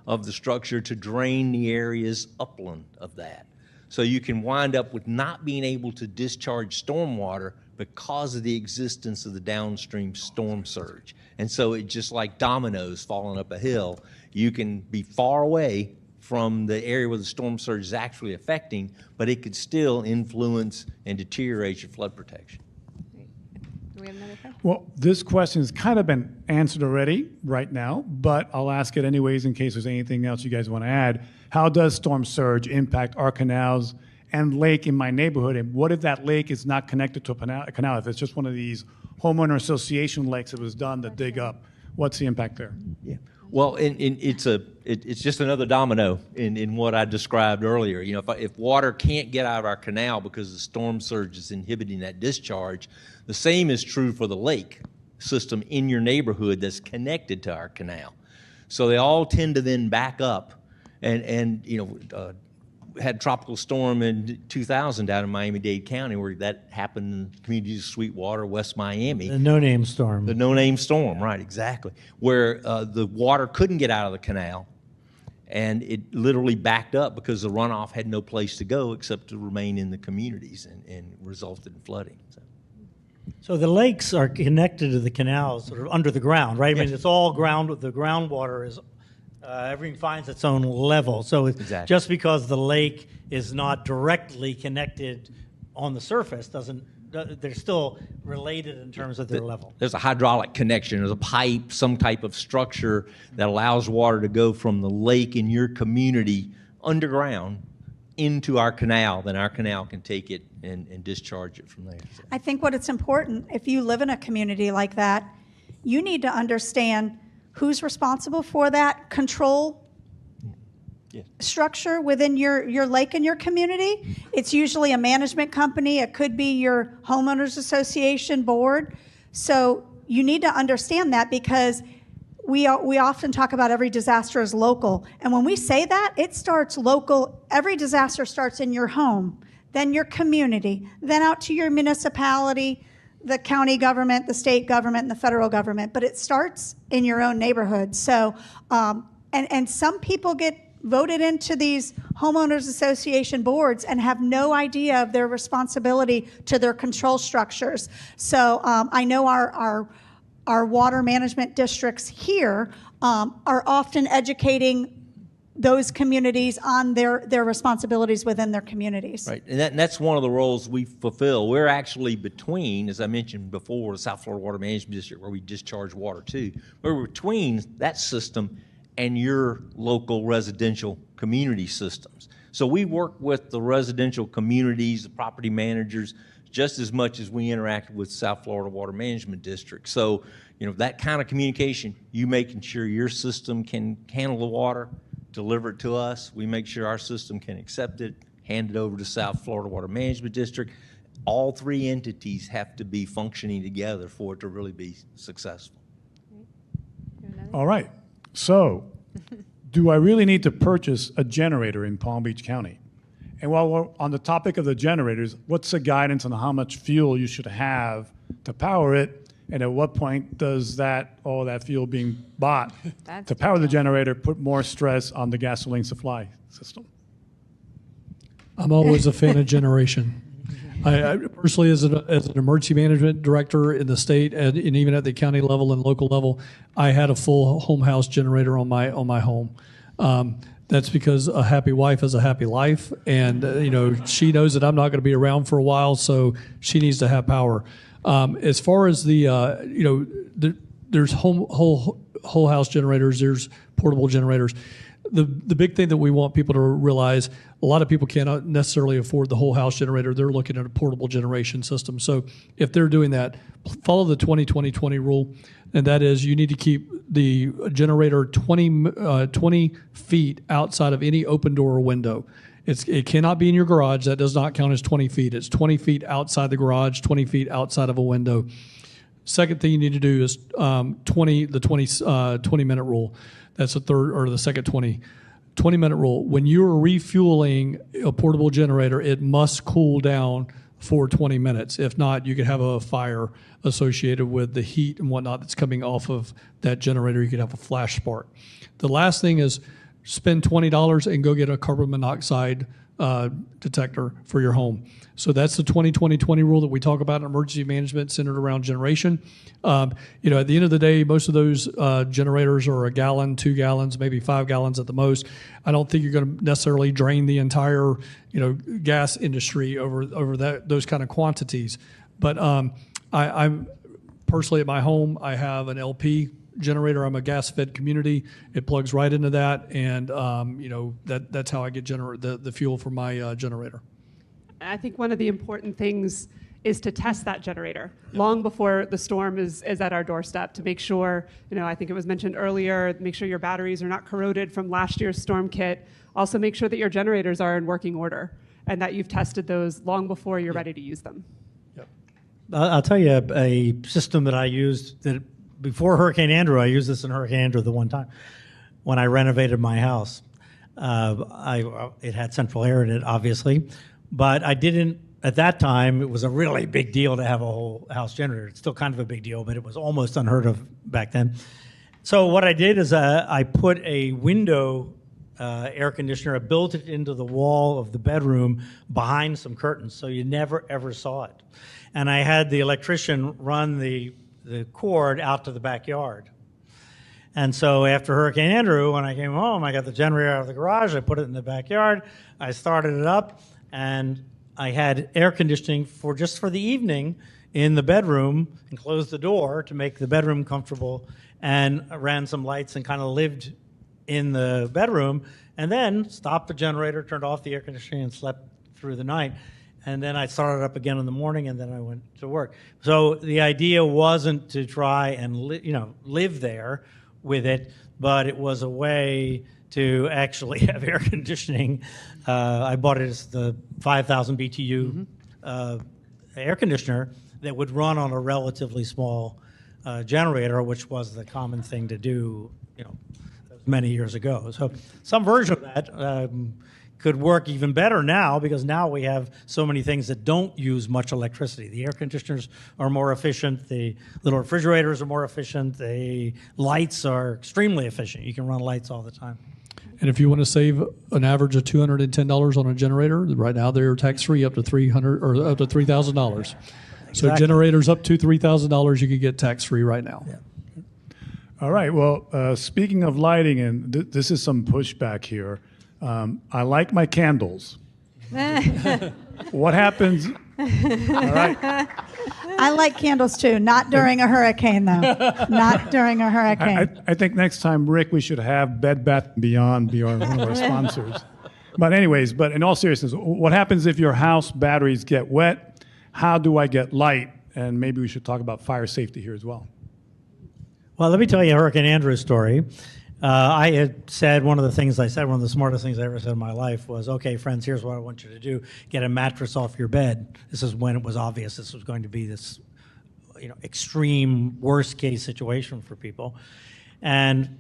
of the structure to drain the areas upland of that. So you can wind up with not being able to discharge stormwater because of the existence of the downstream storm surge. And so it's just like dominoes falling up a hill. You can be far away from the area where the storm surge is actually affecting, but it could still influence and deteriorate your flood protection. Do we have another question? Well, this question has kind of been answered already right now, but I'll ask it anyways in case there's anything else you guys want to add. How does storm surge impact our canals and lake in my neighborhood? And what if that lake is not connected to a canal? If it's just one of these homeowner association lakes that was done to dig up, what's the impact there? Yeah. Well, it's just another domino in what I described earlier. You know, if water can't get out of our canal because the storm surge is inhibiting that discharge, the same is true for the lake system in your neighborhood that's connected to our canal. So they all tend to then back up, and you know, had a tropical storm in 2000 down in Miami-Dade County where that happened in communities of Sweetwater, West Miami. The no-name storm. The no-name storm, right, exactly. Where the water couldn't get out of the canal, and it literally backed up because the runoff had no place to go except to remain in the communities and resulted in flooding. So the lakes are connected to the canals sort of under the ground, right? I Yes. mean, it's all ground. The groundwater is everything finds its own level. So it's Exactly. just because the lake is not directly connected on the surface doesn't. They're still related in terms of their level. There's a hydraulic connection. There's a pipe, some type of structure that allows water to go from the lake in your community underground into our canal. Then our canal can take it and discharge it from there. So. I think what it's important, if you live in a community like that, you need to understand who's responsible for that control structure within your lake and your community. It's usually a management company. It could be your homeowners association board. So you need to understand that because we often talk about every disaster as local. And when we say that, it starts local. Every disaster starts in your home, then your community, then out to your municipality, the county government, the state government, and the federal government. But it starts in your own neighborhood. So And some people get voted into these homeowners association boards and have no idea of their responsibility to their control structures. So I know our water management districts here are often educating those communities on their responsibilities within their communities. Right, and that's one of the roles we fulfill. We're actually between, as I mentioned before, the South Florida Water Management District, where we discharge water to. We're between that system and your local residential community systems. So we work with the residential communities, the property managers, just as much as we interact with South Florida Water Management District. So, that kind of communication, you making sure your system can handle the water, deliver it to us. We make sure our system can accept it, hand it over to South Florida Water Management District. All three entities have to be functioning together for it to really be successful. All right. So, do I really need to purchase a generator in Palm Beach County? And while we're on the topic of the generators, what's the guidance on how much fuel you should have to power it? And at what point does all that fuel being bought to power the generator put more stress on the gasoline supply system? I'm always a fan of generation. I personally, as an emergency management director in the state and even at the county level and local level, I had a full home house generator on my home. That's because a happy wife has a happy life, and she knows that I'm not going to be around for a while, so she needs to have power. As far as there's whole house generators, there's portable generators. The big thing that we want people to realize, a lot of people cannot necessarily afford the whole house generator. They're looking at a portable generation system. So if they're doing that, follow the 20-20-20 rule, and that is you need to keep the generator 20 feet outside of any open door or window. It cannot be in your garage. That does not count as 20 feet. It's 20 feet outside the garage, 20 feet outside of a window. Second thing you need to do is 20-minute rule. That's the second 20-minute rule. When you are refueling a portable generator, it must cool down for 20 minutes. If not, you could have a fire associated with the heat and whatnot that's coming off of that generator. You could have a flash spark. The last thing is spend $20 and go get a carbon monoxide detector for your home. So that's the 20-20-20 rule that we talk about in emergency management centered around generation. At the end of the day, most of those generators are a gallon, 2 gallons, maybe 5 gallons at the most. I don't think you're going to necessarily drain the entire, gas industry over those kind of quantities. But I'm personally at my home, I have an LP generator. I'm a gas-fed community. It plugs right into that, and that's how I get the fuel for my generator. I think one of the important things is to test that generator long before the storm is at our doorstep to make sure, I think it was mentioned earlier, make sure your batteries are not corroded from last year's storm kit. Also make sure that your generators are in working order and that you've tested those long before you're ready to use them. Yep. I'll tell you a system that I used before Hurricane Andrew. I used this in Hurricane Andrew the one time when I renovated my house. It had central air in it, obviously, but I didn't, at that time, it was a really big deal to have a whole house generator. It's still kind of a big deal, but it was almost unheard of back then. So what I did is I put a window air conditioner, I built it into the wall of the bedroom behind some curtains, so you never, ever saw it. And I had the electrician run the cord out to the backyard. And so after Hurricane Andrew, when I came home, I got the generator out of the garage, I put it in the backyard, I started it up, and I had air conditioning just for the evening in the bedroom and closed the door to make the bedroom comfortable, and ran some lights and kind of lived in the bedroom, and then stopped the generator, turned off the air conditioning, and slept through the night. And then I started up again in the morning, and then I went to work. So the idea wasn't to try and live there with it, but it was a way to actually have air conditioning. I bought it as the 5,000 BTU air conditioner that would run on a relatively small generator, which was the common thing to do, many years ago. So some version of that could work even better now because now we have so many things that don't use much electricity. The air conditioners are more efficient. The little refrigerators are more efficient. The lights are extremely efficient. You can run lights all the time. And if you want to save an average of $210 on a generator, right now they're tax-free up to $300 or up to $3,000. So Exactly. generators up to $3,000 you can get tax-free right now. Yeah. All right. Well, speaking of lighting, and this is some pushback here. I like my candles. What happens? All right. I like candles too, not during a hurricane though. Not during a hurricane. I think next time, Rick, we should have Bed Bath & Beyond be one of our sponsors. But anyways, but in all seriousness, what happens if your house batteries get wet? How do I get light? And maybe we should talk about fire safety here as well. Well, let me tell you Hurricane Andrew's story. I had said one of the things I said, one of the smartest things I ever said in my life was, okay, friends, here's what I want you to do. Get a mattress off your bed. This is when it was obvious this was going to be this, extreme worst case situation for people. And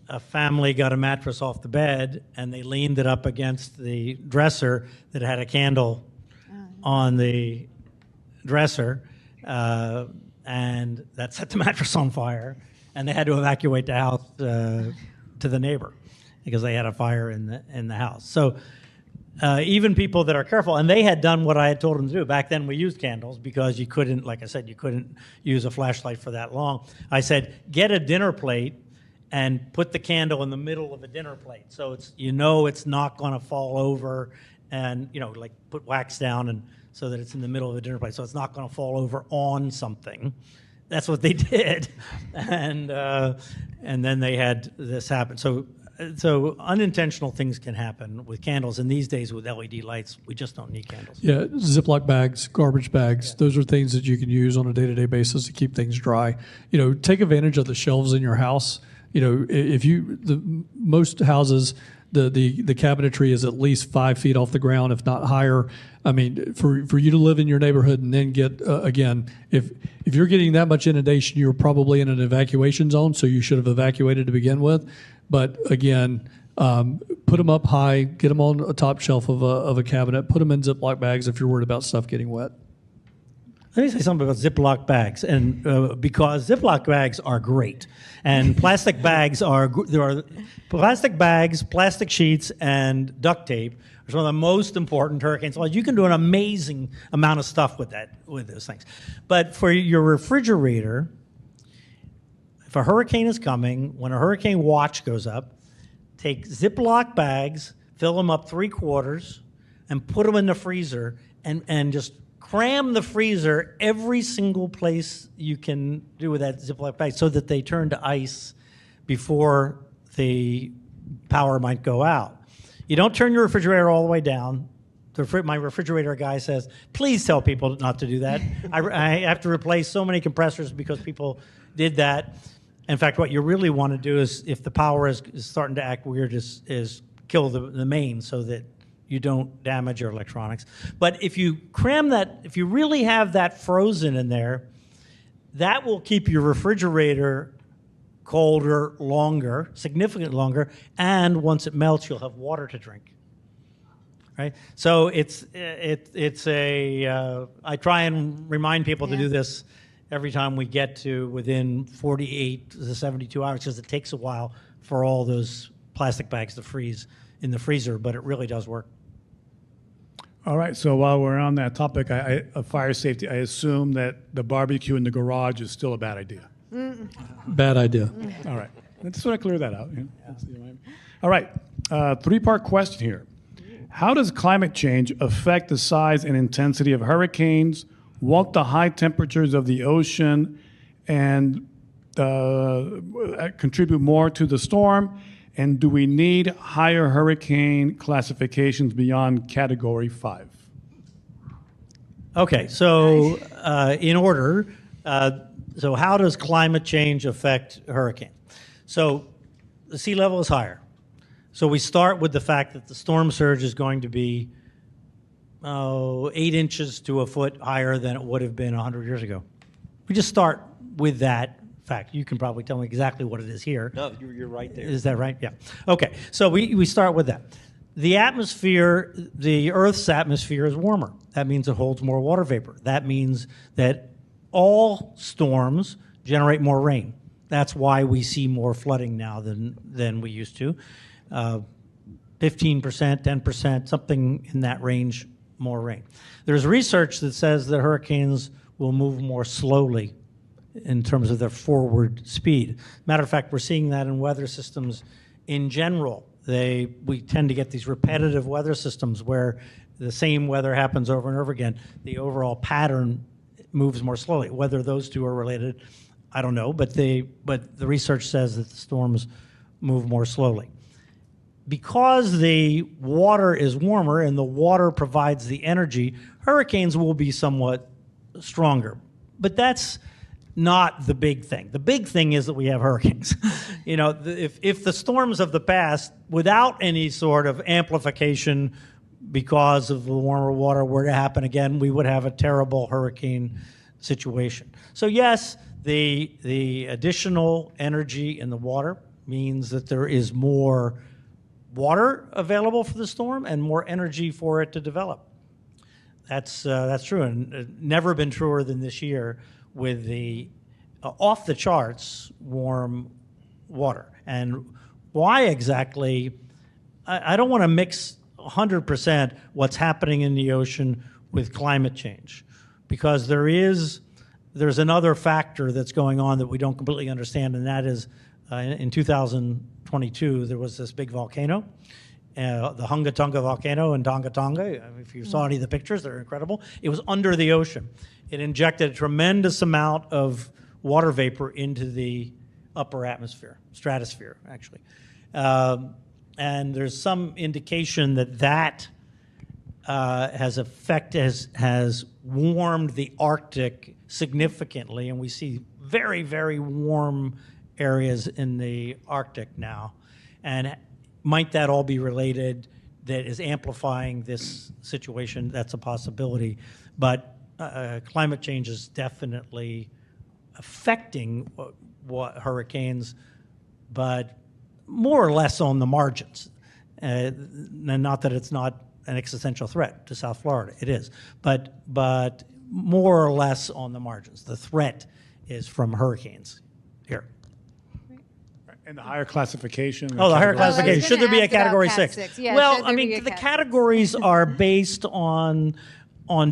a family got a mattress off the bed and they leaned it up against the dresser that had a candle on the dresser. And that set the mattress on fire. And they had to evacuate the house to the neighbor because they had a fire in the house. So even people that are careful, and they had done what I had told them to do. Back then we used candles because you couldn't, like I said, you couldn't use a flashlight for that long. I said, get a dinner plate and put the candle in the middle of a dinner plate. So it's not going to fall over and, like put wax down and so that it's in the middle of the dinner plate. So it's not going to fall over on something. That's what they did, and then they had this happen. So unintentional things can happen with candles, and these days with LED lights, we just don't need candles. Yeah, Ziploc bags, garbage bags, those are things that you can use on a day-to-day basis to keep things dry. Take advantage of the shelves in your house. Most houses, the cabinetry is at least 5 feet off the ground, if not higher. I mean, for you to live in your neighborhood and then get, again, if you're getting that much inundation, you're probably in an evacuation zone, so you should have evacuated to begin with. But again, put them up high, get them on a top shelf of a cabinet, put them in Ziploc bags if you're worried about stuff getting wet. Let me say something about Ziploc bags, and because Ziploc bags are great, and plastic bags there are plastic bags, plastic sheets, and duct tape are some of the most important hurricanes. You can do an amazing amount of stuff with those things. But for your refrigerator, if a hurricane is coming, when a hurricane watch goes up, take Ziploc bags, fill them up 3/4, and put them in the freezer, and just cram the freezer every single place you can do with that Ziploc bag so that they turn to ice before the power might go out. You don't turn your refrigerator all the way down. My refrigerator guy says, please tell people not to do that. I have to replace so many compressors because people did that. In fact, what you really want to do is, if the power is starting to act weird, is kill the main so that you don't damage your electronics. But if you cram that, if you really have that frozen in there, that will keep your refrigerator colder longer, significantly longer, and once it melts, you'll have water to drink. Right? So I try and remind people to do this every time we get to within 48 to 72 hours, because it takes a while for all those plastic bags to freeze in the freezer, but it really does work. All right, so while we're on that topic of fire safety, I assume that the barbecue in the garage is still a bad idea. Bad idea. All right, I just want to clear that out. All right, three-part question here. How does climate change affect the size and intensity of hurricanes? Won't the high temperatures of the ocean and contribute more to the storm? And do we need higher hurricane classifications beyond Category 5? Okay, so in order, so how does climate change affect hurricanes? So the sea level is higher. So we start with the fact that the storm surge is going to be 8 inches to a foot higher than it would have been 100 years ago. We just start with that fact. You can probably tell me exactly what it is here. No, you're right there. Is that right? Yeah. Okay, so we start with that. the atmosphere, the Earth's atmosphere is warmer. That means it holds more water vapor. That means that all storms generate more rain. That's why we see more flooding now than we used to. 15%, 10%, something in that range, more rain. There's research that says that hurricanes will move more slowly in terms of their forward speed. Matter of fact, we're seeing that in weather systems in general. We tend to get these repetitive weather systems where the same weather happens over and over again. The overall pattern moves more slowly. Whether those two are related, I don't know, but the research says that the storms move more slowly. Because the water is warmer and the water provides the energy, hurricanes will be somewhat stronger. But that's not the big thing. The big thing is that we have hurricanes. If the storms of the past, without any sort of amplification because of the warmer water, were to happen again, we would have a terrible hurricane situation. So yes, the additional energy in the water means that there is more water available for the storm and more energy for it to develop. That's true, and never been truer than this year with the off the charts warm water. And why exactly? I don't want to mix 100% what's happening in the ocean with climate change, because there's another factor that's going on that we don't completely understand, and that is in 2022 there was this big volcano, the Hunga Tonga volcano in Tonga Tonga. If you saw any of the pictures, they're incredible. It was under the ocean. It injected a tremendous amount of water vapor into the upper atmosphere, stratosphere, actually. And there's some indication that has warmed the Arctic significantly, and we see very, very warm areas in the Arctic now. And might that all be related, that is amplifying this situation? That's a possibility. But climate change is definitely affecting what hurricanes, but more or less on the margins. And not that it's not an existential threat to South Florida, it is, but more or less on the margins. The threat is from hurricanes here. And the higher classification. Oh, the higher classification. gonna Should there be a ask about category Cat 6? 6. Yeah, Well, should I there mean, be a the Cat 6? categories are based on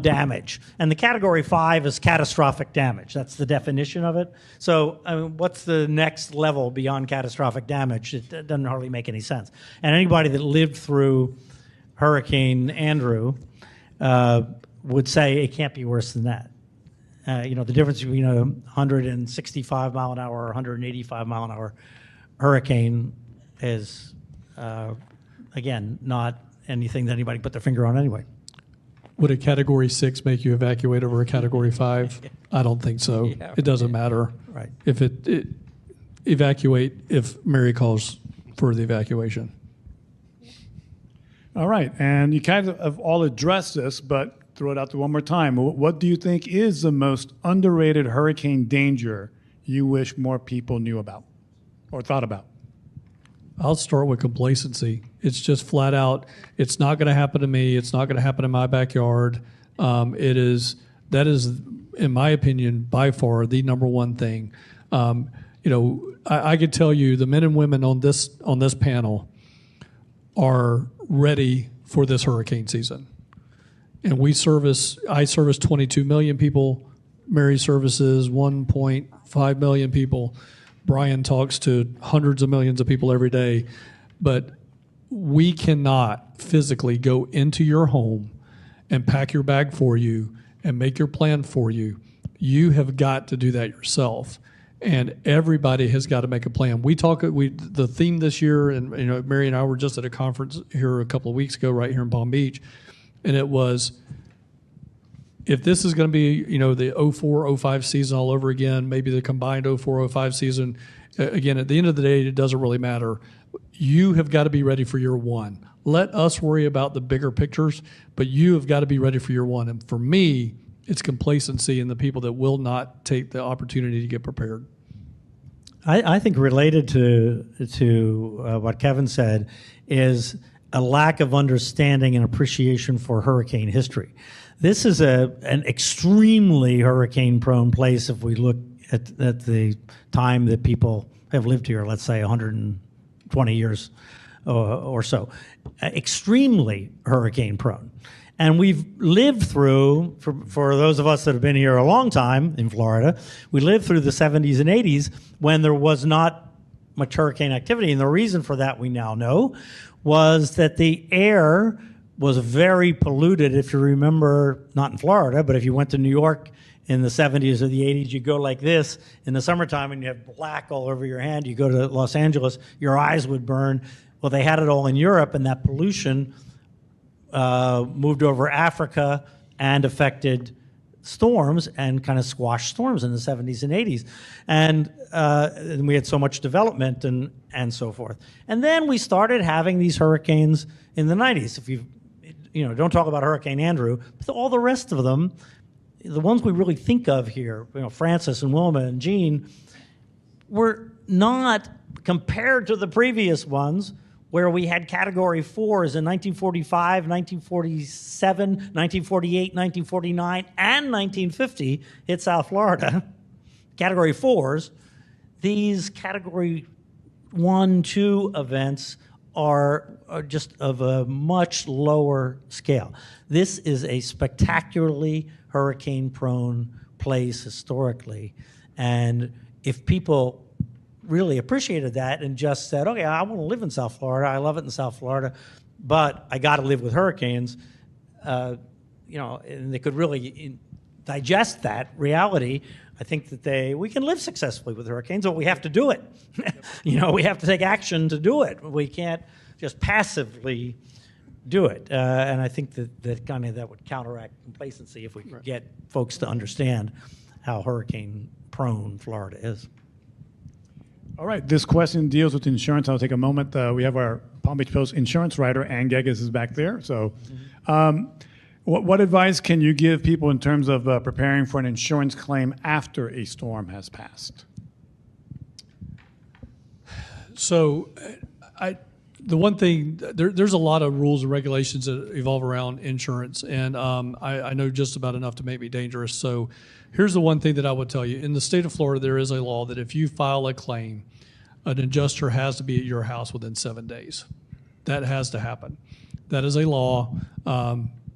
damage. And the category 5 is catastrophic damage. That's the definition of it. So, I mean, what's the next level beyond catastrophic damage? It doesn't hardly make any sense. And anybody that lived through Hurricane Andrew would say it can't be worse than that. The difference between a 165 mile an hour or 185 mile an hour hurricane is, again, not anything that anybody put their finger on anyway. Would a Category 6 make you evacuate over a Category 5? I don't think so. Yeah, It doesn't matter. Right. If it evacuate if Mary calls for the evacuation. All right, and you kind of have all addressed this, but throw it out there one more time. What do you think is the most underrated hurricane danger you wish more people knew about or thought about? I'll start with complacency. It's just flat out, it's not going to happen to me. It's not going to happen in my backyard. That is, in my opinion, by far the number one thing. I could tell you the men and women on this panel are ready for this hurricane season. And I service 22 million people. Mary services 1.5 million people. Brian talks to hundreds of millions of people every day. But we cannot physically go into your home and pack your bag for you and make your plan for you. You have got to do that yourself. And everybody has got to make a plan. The theme this year, and Mary and I were just at a conference here a couple of weeks ago, right here in Palm Beach, and it was, if this is going to be the 04-05 season all over again, maybe the combined 04-05 season, again, at the end of the day, it doesn't really matter. You have got to be ready for year one. Let us worry about the bigger pictures, but you have got to be ready for year one. And for me, it's complacency in the people that will not take the opportunity to get prepared. I think related to what Kevin said is a lack of understanding and appreciation for hurricane history. This is an extremely hurricane-prone place if we look at the time that people have lived here, let's say 120 years or so. Extremely hurricane-prone. And we've lived through, for those of us that have been here a long time in Florida, we lived through the 70s and 80s when there was not much hurricane activity. And the reason for that, we now know, was that the air was very polluted. If you remember, not in Florida, but if you went to New York in the 70s or the 80s, you go like this in the summertime and you have black all over your hand. You go to Los Angeles, your eyes would burn. Well, they had it all in Europe, and that pollution moved over Africa and affected storms and kind of squashed storms in the 70s and 80s. And we had so much development and so forth. And then we started having these hurricanes in the 90s. If don't talk about Hurricane Andrew, but all the rest of them, the ones we really think of here, Francis and Wilma and Jean, were not, compared to the previous ones, where we had Category 4s in 1945, 1947, 1948, 1949, and 1950 hit South Florida. Category 4s. These Category 1, 2 events are just of a much lower scale. This is a spectacularly hurricane-prone place historically. And if people really appreciated that and just said, okay, I want to live in South Florida. I love it in South Florida, but I got to live with hurricanes. And they could really digest that reality. I think that we can live successfully with hurricanes, but we have to do it. We have to take action to do it. We can't just passively do it. And I think that would counteract complacency if we could get folks to understand how hurricane prone Florida is. All right, this question deals with insurance. I'll take a moment. We have our Palm Beach Post insurance writer, Ann Gegas, is back there. So what advice can you give people in terms of preparing for an insurance claim after a storm has passed? So the one thing, there's a lot of rules and regulations that evolve around insurance, and I know just about enough to make me dangerous. So here's the one thing that I would tell you. In the state of Florida, there is a law that if you file a claim, an adjuster has to be at your house within 7 days. That has to happen. That is a law.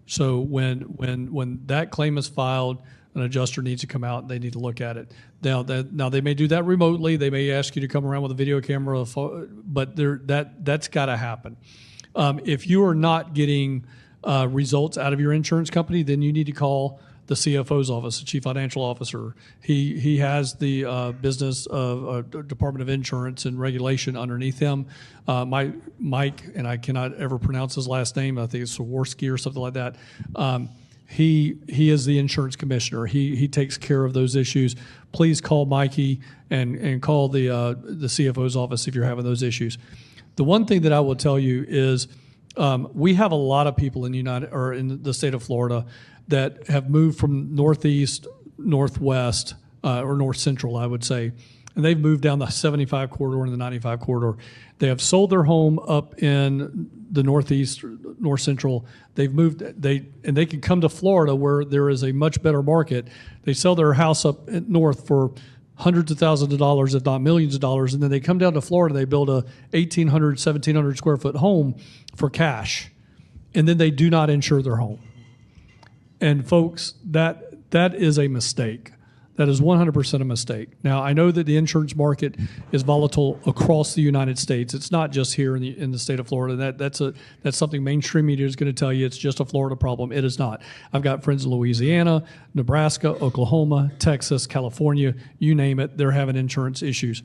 So when that claim is filed, an adjuster needs to come out and they need to look at it. Now they may do that remotely. They may ask you to come around with a video camera, but that's got to happen. If you are not getting results out of your insurance company, then you need to call the CFO's office, the Chief Financial Officer. He has the business of Department of Insurance and Regulation underneath him. Mike, and I cannot ever pronounce his last name. I think it's Swarovski or something like that. He is the insurance commissioner. He takes care of those issues. Please call Mikey and call the CFO's office if you're having those issues. The one thing that I will tell you is we have a lot of people in the state of Florida that have moved from northeast, northwest, or north central, I would say, and they've moved down the 75 corridor and the 95 corridor. They have sold their home up in the northeast, north central. They've moved, they can come to Florida where there is a much better market. They sell their house up north for hundreds of thousands of dollars, if not millions of dollars, and then they come down to Florida, they build a 1,800, 1,700 square foot home for cash, and then they do not insure their home. And folks, that is a mistake. That is 100% a mistake. Now, I know that the insurance market is volatile across the United States. It's not just here in the state of Florida. That's something mainstream media is going to tell you it's just a Florida problem. It is not. I've got friends in Louisiana, Nebraska, Oklahoma, Texas, California, you name it, they're having insurance issues.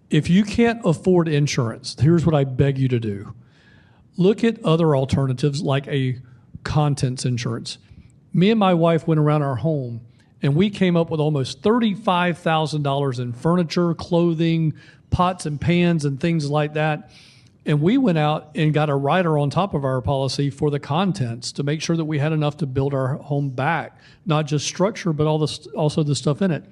If you can't afford insurance, here's what I beg you to do. Look at other alternatives like a contents insurance. Me and my wife went around our home and we came up with almost $35,000 in furniture, clothing, pots and pans and things like that. And we went out and got a rider on top of our policy for the contents to make sure that we had enough to build our home back, not just structure, but also the stuff in it.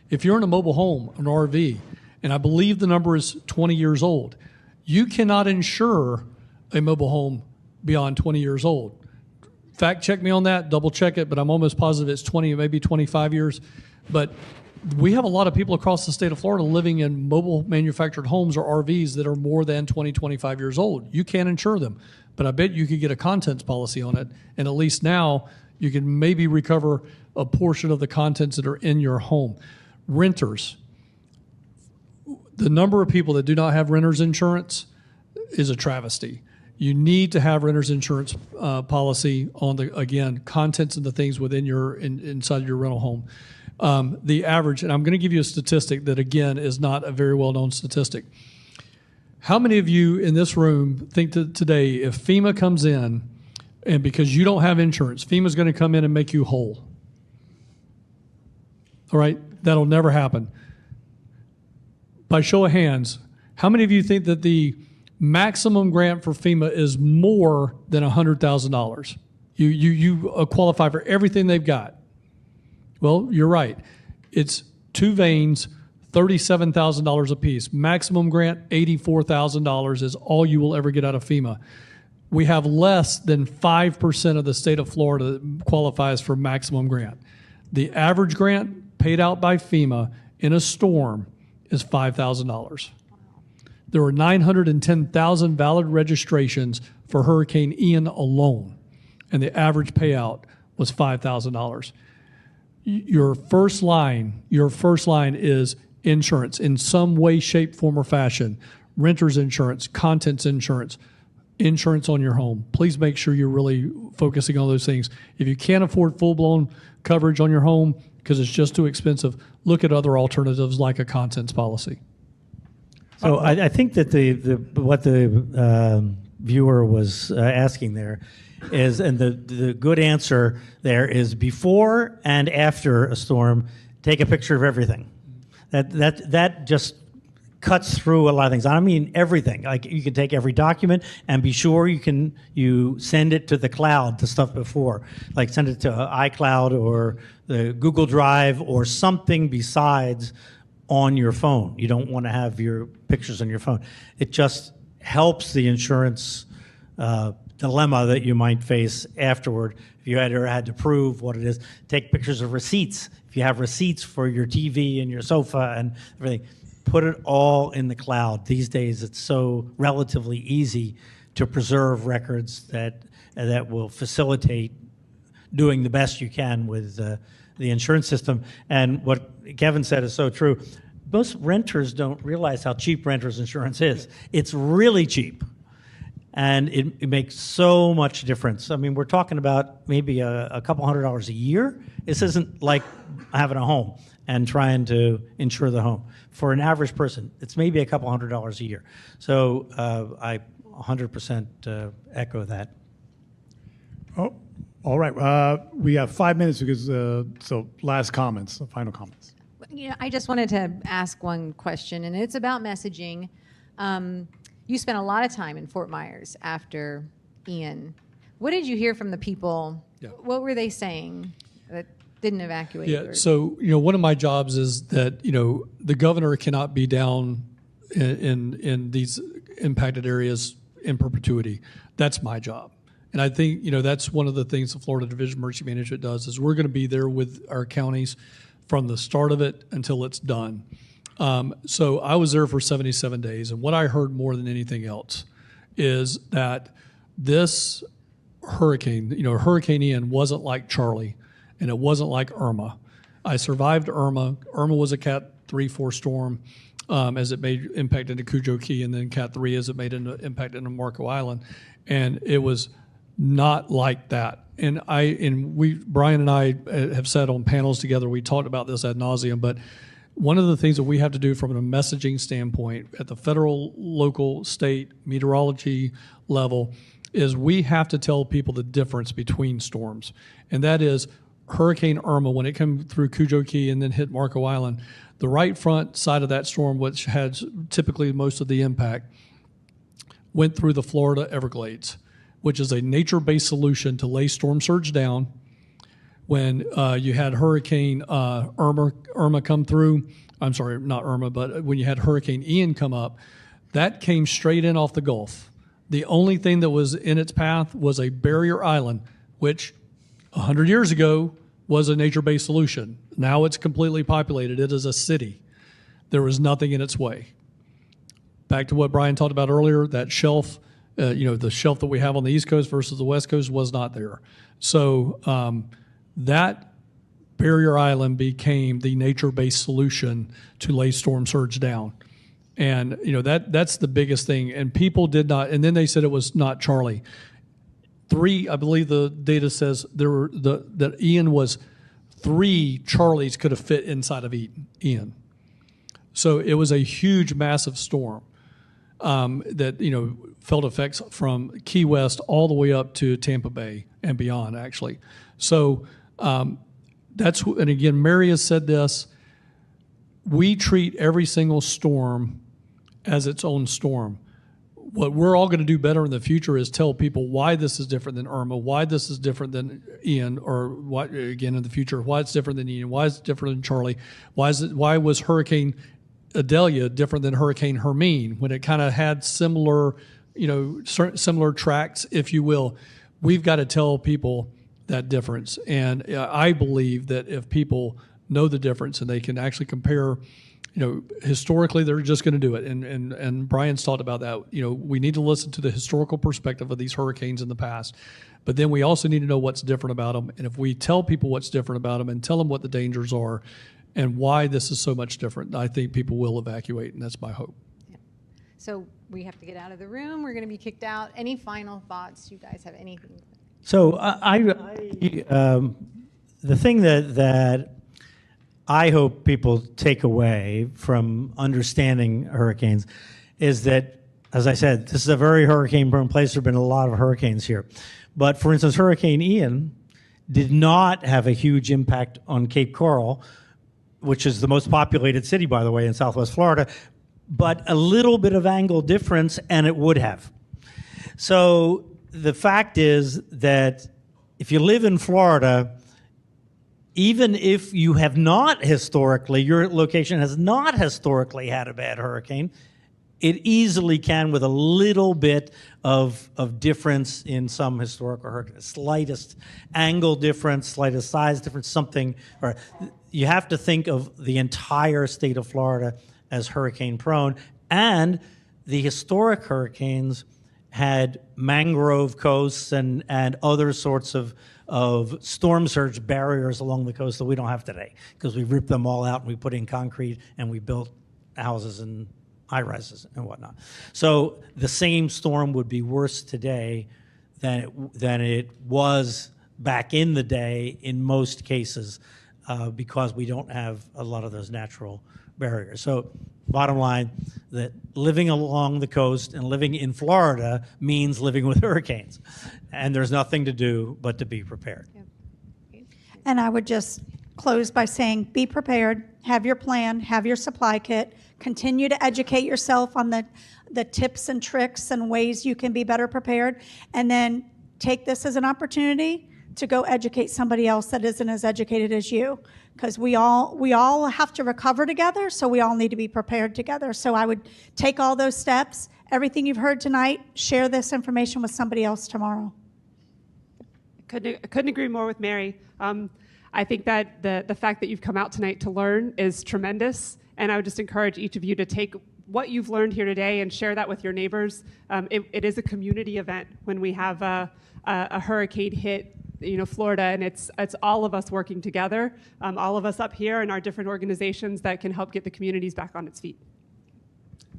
If you're in a mobile home, an RV, and I believe the number is 20 years old, you cannot insure a mobile home beyond 20 years old. Fact check me on that, double check it, but I'm almost positive it's 20, maybe 25 years. But we have a lot of people across the state of Florida living in mobile manufactured homes or RVs that are more than 20, 25 years old. You can't insure them, but I bet you could get a contents policy on it, and at least now you can maybe recover a portion of the contents that are in your home. Renters. The number of people that do not have renter's insurance is a travesty. You need to have renter's insurance policy on the, again, contents and the things within your, inside your rental home. The average, and I'm going to give you a statistic that, again, is not a very well-known statistic. How many of you in this room think that today, if FEMA comes in, and because you don't have insurance, FEMA's going to come in and make you whole? All right? That'll never happen. By show of hands, how many of you think that the maximum grant for FEMA is more than $100,000? You qualify for everything they've got. Well, you're right. It's 2 veins, $37,000 a piece. Maximum grant, $84,000 is all you will ever get out of FEMA. We have less than 5% of the state of Florida that qualifies for maximum grant. The average grant paid out by FEMA in a storm is $5,000. There were 910,000 valid registrations for Hurricane Ian alone, and the average payout was $5,000. Your first line is insurance in some way, shape, form, or fashion. Renter's insurance, contents insurance, insurance on your home. Please make sure you're really focusing on those things. If you can't afford full-blown coverage on your home because it's just too expensive, look at other alternatives like a contents policy. So I think that what the viewer was asking there is, and the good answer there is, before and after a storm, take a picture of everything. That just cuts through a lot of things. I don't mean everything. Like, you can take every document and be sure you send it to the cloud, the stuff before, like send it to iCloud or the Google Drive or something besides on your phone. You don't want to have your pictures on your phone. It just helps the insurance dilemma that you might face afterward. If you had to prove what it is, take pictures of receipts. If you have receipts for your TV and your sofa and everything, put it all in the cloud. These days, it's so relatively easy to preserve records that will facilitate doing the best you can with the insurance system. And what Kevin said is so true. Most renters don't realize how cheap renter's insurance is. It's really cheap. And it makes so much difference. I mean, we're talking about maybe a couple $100 a year. This isn't like having a home and trying to insure the home. For an average person, it's maybe a couple $100 a year. So I 100% echo that. Oh, all right. We have 5 minutes because, so last comments, final comments. I just wanted to ask one question, and it's about messaging. You spent a lot of time in Fort Myers after Ian. What did you hear from the people? Yeah. What were they saying that didn't evacuate? Yeah, so, one of my jobs is that, the governor cannot be down in these impacted areas in perpetuity. That's my job. And I think, that's one of the things the Florida Division of Emergency Management does, is we're going to be there with our counties from the start of it until it's done. So I was there for 77 days, and what I heard more than anything else is that this hurricane, Hurricane Ian wasn't like Charlie, and it wasn't like Irma. I survived Irma. Irma was a Cat 3-4 storm as it made impact into Cujo Key, and then Cat 3 as it made impact into Marco Island, and it was not like that. And Brian and I have sat on panels together. We talked about this ad nauseum, but one of the things that we have to do from a messaging standpoint at the federal, local, state, meteorology level is we have to tell people the difference between storms. And that is Hurricane Irma, when it came through Cujo Key and then hit Marco Island, the right front side of that storm, which had typically most of the impact, went through the Florida Everglades, which is a nature-based solution to lay storm surge down. When you had Hurricane Irma come through, I'm sorry, not Irma, but when you had Hurricane Ian come up, that came straight in off the Gulf. The only thing that was in its path was a barrier island, which 100 years ago was a nature-based solution. Now it's completely populated. It is a city. There was nothing in its way. Back to what Brian talked about earlier, that shelf, the shelf that we have on the East Coast versus the West Coast was not there. So that barrier island became the nature-based solution to lay storm surge down. And that's the biggest thing. And people did not. And then they said it was not Charlie. I believe the data says that Ian was 3 Charlies could have fit inside of Ian. So it was a huge, massive storm that felt effects from Key West all the way up to Tampa Bay and beyond, actually. So and again, Mary has said this. We treat every single storm as its own storm. What we're all going to do better in the future is tell people why this is different than Irma, why this is different than Ian, or why, again, in the future, why it's different than Ian, why it's different than Charlie, why was Hurricane Idalia different than Hurricane Hermine when it kind of had similar tracks, if you will. We've got to tell people that difference. And I believe that if people know the difference and they can actually compare, historically they're just going to do it. And Brian's talked about that. We need to listen to the historical perspective of these hurricanes in the past, but then we also need to know what's different about them. And if we tell people what's different about them and tell them what the dangers are and why this is so much different, I think people will evacuate, and that's my hope. Yeah. So we have to get out of the room. We're going to be kicked out. Any final thoughts? You guys have anything? So the thing that I hope people take away from understanding hurricanes is that, as I said, this is a very hurricane-prone place. There have been a lot of hurricanes here. But for instance, Hurricane Ian did not have a huge impact on Cape Coral, which is the most populated city, by the way, in Southwest Florida, but a little bit of angle difference, and it would have. So the fact is that if you live in Florida, even if you have not historically, your location has not historically had a bad hurricane, it easily can with a little bit of difference in some historical hurricane, slightest angle difference, slightest size difference, something. Or you have to think of the entire state of Florida as hurricane prone, and the historic hurricanes had mangrove coasts and other sorts of storm surge barriers along the coast that we don't have today, because we ripped them all out and we put in concrete and we built houses and high-rises and whatnot. So the same storm would be worse today than it was back in the day in most cases, because we don't have a lot of those natural barriers. So bottom line, that living along the coast and living in Florida means living with hurricanes. And there's nothing to do but to be prepared. And I would just close by saying, be prepared, have your plan, have your supply kit, continue to educate yourself on the tips and tricks and ways you can be better prepared, and then take this as an opportunity to go educate somebody else that isn't as educated as you, because we all have to recover together, so we all need to be prepared together. So I would take all those steps, everything you've heard tonight, share this information with somebody else tomorrow. Couldn't agree more with Mary. I think that the fact that you've come out tonight to learn is tremendous, and I would just encourage each of you to take what you've learned here today and share that with your neighbors. It is a community event when we have a hurricane hit Florida, and it's all of us working together, all of us up here and our different organizations that can help get the communities back on its feet.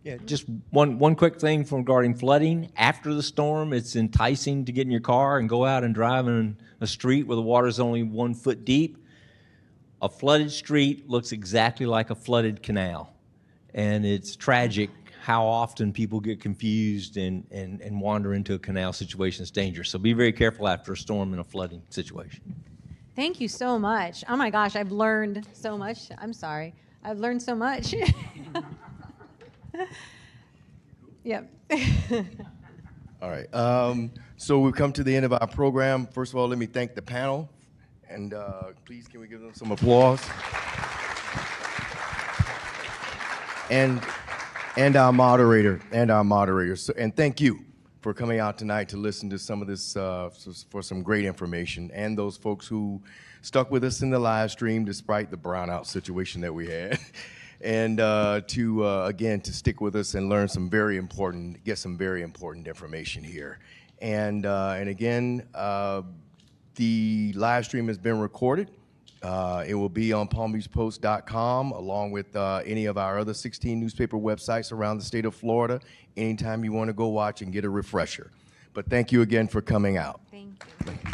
Yeah, just one quick thing regarding flooding. After the storm, it's enticing to get in your car and go out and drive in a street where the water's only 1 foot deep. A flooded street looks exactly like a flooded canal, and it's tragic how often people get confused and wander into a canal situation that's dangerous. So be very careful after a storm and a flooding situation. Thank you so much. Oh my gosh, I've learned so much. I'm sorry. I've learned so much. Yep. All right. So we've come to the end of our program. First of all, let me thank the panel. And please, can we give them some applause? And our moderator, and thank you for coming out tonight to listen to some of this, for some great information, and those folks who stuck with us in the live stream despite the brownout situation that we had. And again, to stick with us and learn get some very important information here. And again, the live stream has been recorded. It will be on palmbeachpost.com along with any of our other 16 newspaper websites around the state of Florida anytime you want to go watch and get a refresher. But thank you again for coming out. Thank you.